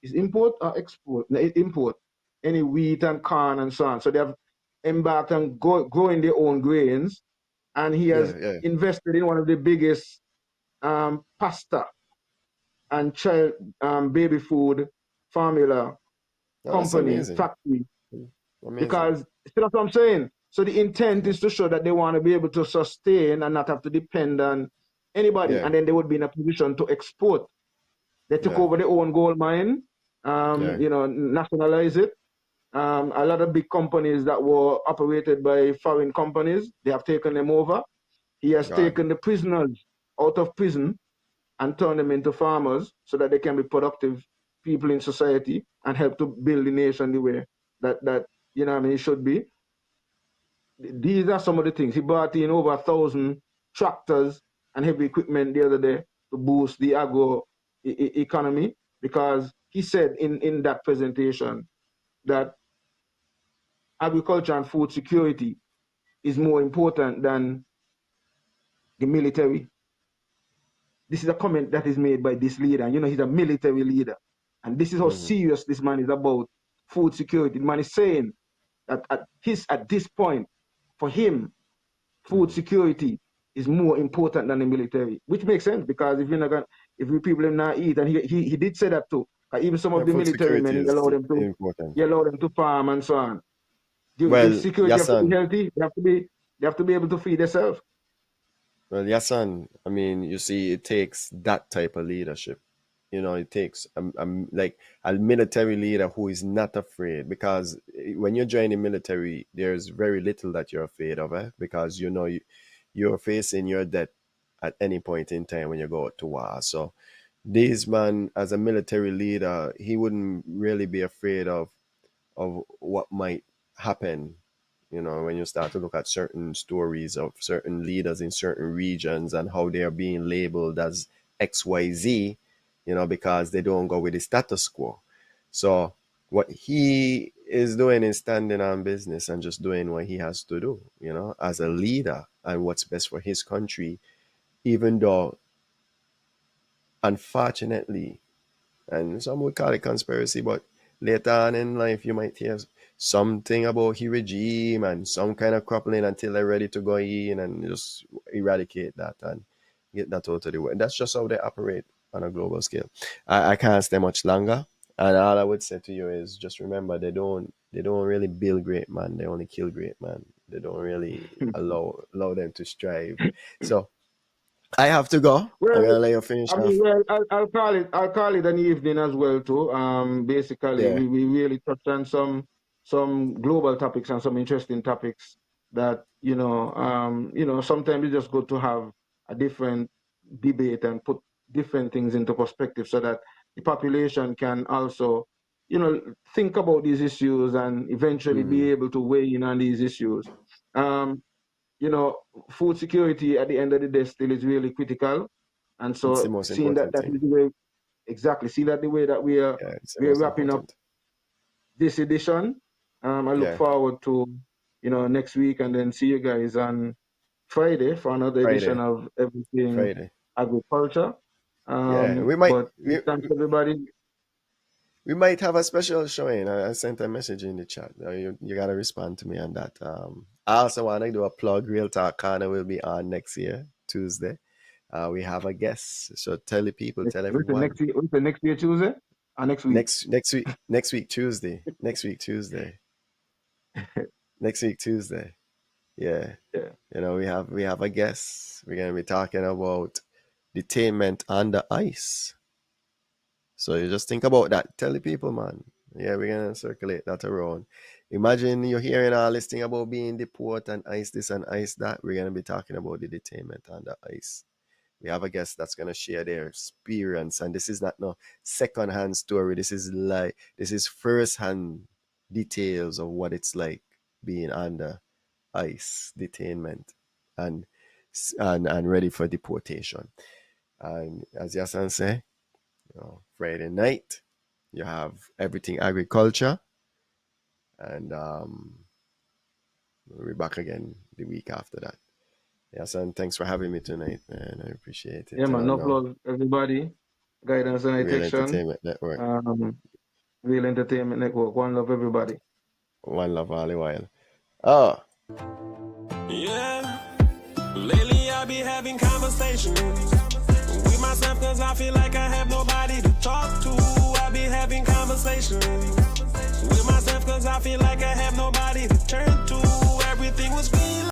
is import or export? No, import any wheat and corn and so on. So they have embarked on growing their own grains, and he has invested in one of the biggest pasta and child baby food formula company factory. Because see what I'm saying? So the intent is to show that they want to be able to sustain and not have to depend on anybody, and then they would be in a position to export. They took over their own gold mine, nationalize it. A lot of big companies that were operated by foreign companies, they have taken them over. He has taken the prisoners out of prison and turned them into farmers so that they can be productive people in society and help to build the nation the way that it should be. These are some of the things. He brought in over 1,000 tractors and heavy equipment the other day to boost the agro economy, because he said in that presentation that agriculture and food security is more important than the military. This is a comment that is made by this leader. And he's a military leader. And this is how serious this man is about food security. The man is saying that at this point, for him, food security is more important than the military, which makes sense, because if you're not going, if we people not eat, and he did say that too. Even some of the food military men, he security allowed is them to important. he allowed them to farm and so on. The Well, security have to be healthy. They have to be able to feed themselves. Well, Yasan, I mean, you see, it takes that type of leadership. You know, it takes like a military leader who is not afraid, because when you join the military, there's very little that you're afraid of, because you know you're facing your death at any point in time when you go to war. So this man, as a military leader, he wouldn't really be afraid of what might happen. You know, when you start to look at certain stories of certain leaders in certain regions and how they are being labeled as XYZ, you know, because they don't go with the status quo. So what he is doing is standing on business and just doing what he has to do, you know, as a leader, and what's best for his country, even though, unfortunately, and some would call it conspiracy, but later on in life, you might hear something about his regime and some kind of coupling until they're ready to go in and just eradicate that and get that out of the way. That's just how they operate on a global scale. I can't stay much longer. And all I would say to you is just remember, they don't really build great man. They only kill great man. They don't really allow them to strive. So I have to go. Well, I'm gonna let you finish off. Well, I'll call it an evening as well too. Basically, we really touched on some global topics and some interesting topics that sometimes it's just good to have a different debate and put different things into perspective so that the population can also think about these issues and eventually be able to weigh in on these issues. Food security at the end of the day still is really critical, and so seeing that is the way the way that we're wrapping up this edition. I look forward to next week, and then see you guys on Friday for another edition of Everything Agriculture. Thanks everybody. We might have a special showing. I sent a message in the chat. You got to respond to me on that. I also want to do a plug. Real Talk Corner will be on next year, Tuesday. We have a guest. So tell the people, tell everyone. Next year Tuesday? Or next week? Next week Tuesday. Next week Tuesday. Next week Tuesday. Yeah. You know, we have a guest. We're going to be talking about detainment on the ice. So you just think about that. Tell the people, man. Yeah, we're going to circulate that around. Imagine you're hearing all this thing about being deported and ice this and ice that. We're going to be talking about the detainment on the ice. We have a guest that's going to share their experience. And this is not no second-hand story. This is first-hand details of what it's like being under ice, detainment, and ready for deportation. And as Yasan said, Friday night, you have Everything Agriculture, and we'll be back again the week after that. Yes, and thanks for having me tonight, man. I appreciate it. Yeah, man. No plug, everybody. Guidance and Detection. Real Entertainment Network. Real Entertainment Network. One love, everybody. One love all the while. Oh. Yeah. Lately I be having conversations with myself, cause I feel like I have nobody to talk to. I be having conversations with myself, cause I feel like I have nobody to turn to. Everything was green.